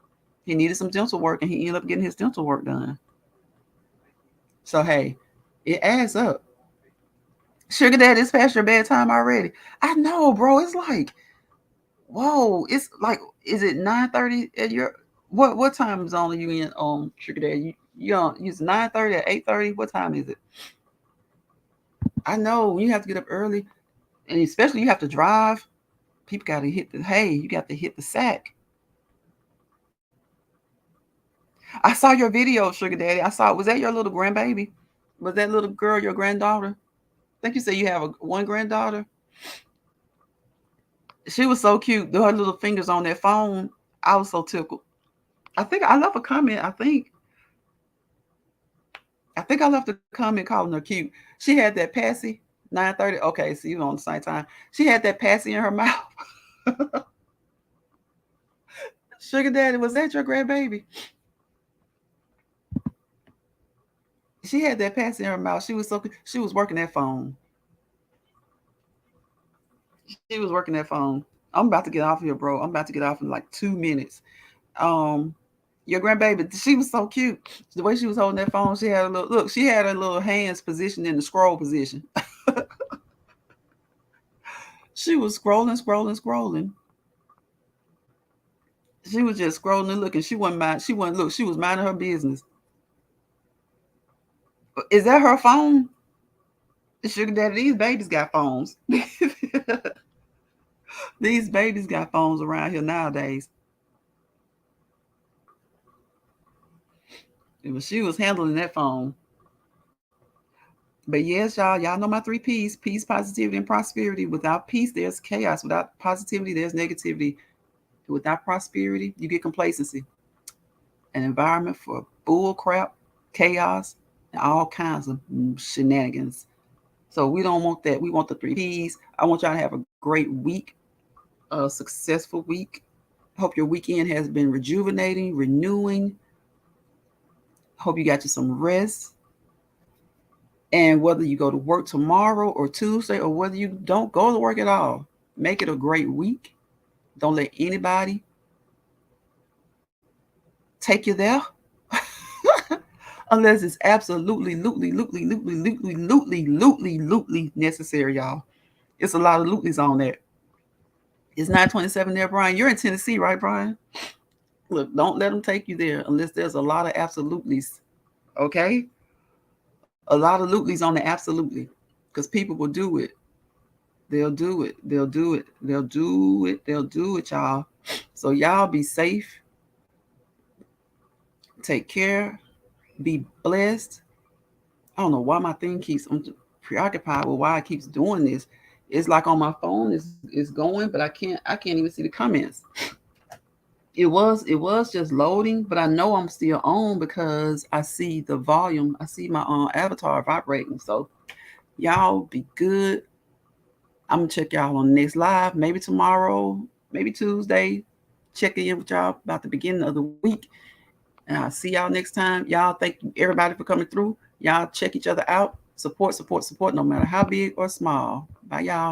He needed some dental work, and he ended up getting his dental work done. So, hey, it adds up. Sugar Daddy, it's past your bedtime already. I know, bro. It's like, whoa. It's like, is it 9:30 at your what time zone are you in, Sugar Daddy? It's 9:30 at 8:30. What time is it? I know you have to get up early, and especially you have to drive. People got to you got to hit the sack. I saw your video, Sugar Daddy. Was that your little grandbaby? Was that little girl your granddaughter? I think you said you have one granddaughter. She was so cute. Her little fingers on that phone. I was so tickled. I think I left a comment. I think I left a comment calling her cute. She had that passy, 9:30. Okay, so you on the same time. She had that passy in her mouth. Sugar Daddy, was that your grandbaby? She had that passy in her mouth. She was working that phone. She was working that phone. I'm about to get off here, bro. I'm about to get off in like 2 minutes. Your grandbaby, she was so cute. The way she was holding that phone, she had her little hands positioned in the scroll position. She was scrolling. She was just scrolling and looking. She wasn't look. She was minding her business. Is that her phone? Sugar Daddy, these babies got phones. These babies got phones around here nowadays. She was handling that phone. But yes, y'all know my 3 P's: peace, positivity, and prosperity. Without peace, there's chaos. Without positivity, there's negativity. Without prosperity, you get complacency. An environment for bull crap, chaos, and all kinds of shenanigans. So we don't want that. We want the 3 P's. I want y'all to have a great week, a successful week. Hope your weekend has been rejuvenating, renewing. Hope you got you some rest. And whether you go to work tomorrow or Tuesday, or whether you don't go to work at all, make it a great week. Don't let anybody take you there. Unless it's absolutely necessary, y'all. It's a lot of lootlies on that. It's 9:27 there, Brian. You're in Tennessee, right, Brian? Look, don't let them take you there unless there's a lot of absolutely's. Okay? A lot of lutely's on the absolutely. Because people will do it. They'll do it. They'll do it. They'll do it. They'll do it, y'all. So y'all be safe. Take care. Be blessed. I don't know why my thing keeps, I'm preoccupied with why it keeps doing this. It's like on my phone is going, but I can't even see the comments. It was just loading, but I know I'm still on because I see the volume. I see my avatar vibrating. So y'all be good. I'm gonna check y'all on the next live, maybe tomorrow, maybe Tuesday. Checking in with y'all about the beginning of the week. And I'll see y'all next time. Y'all, thank you everybody for coming through. Y'all check each other out. Support, no matter how big or small. Bye, y'all.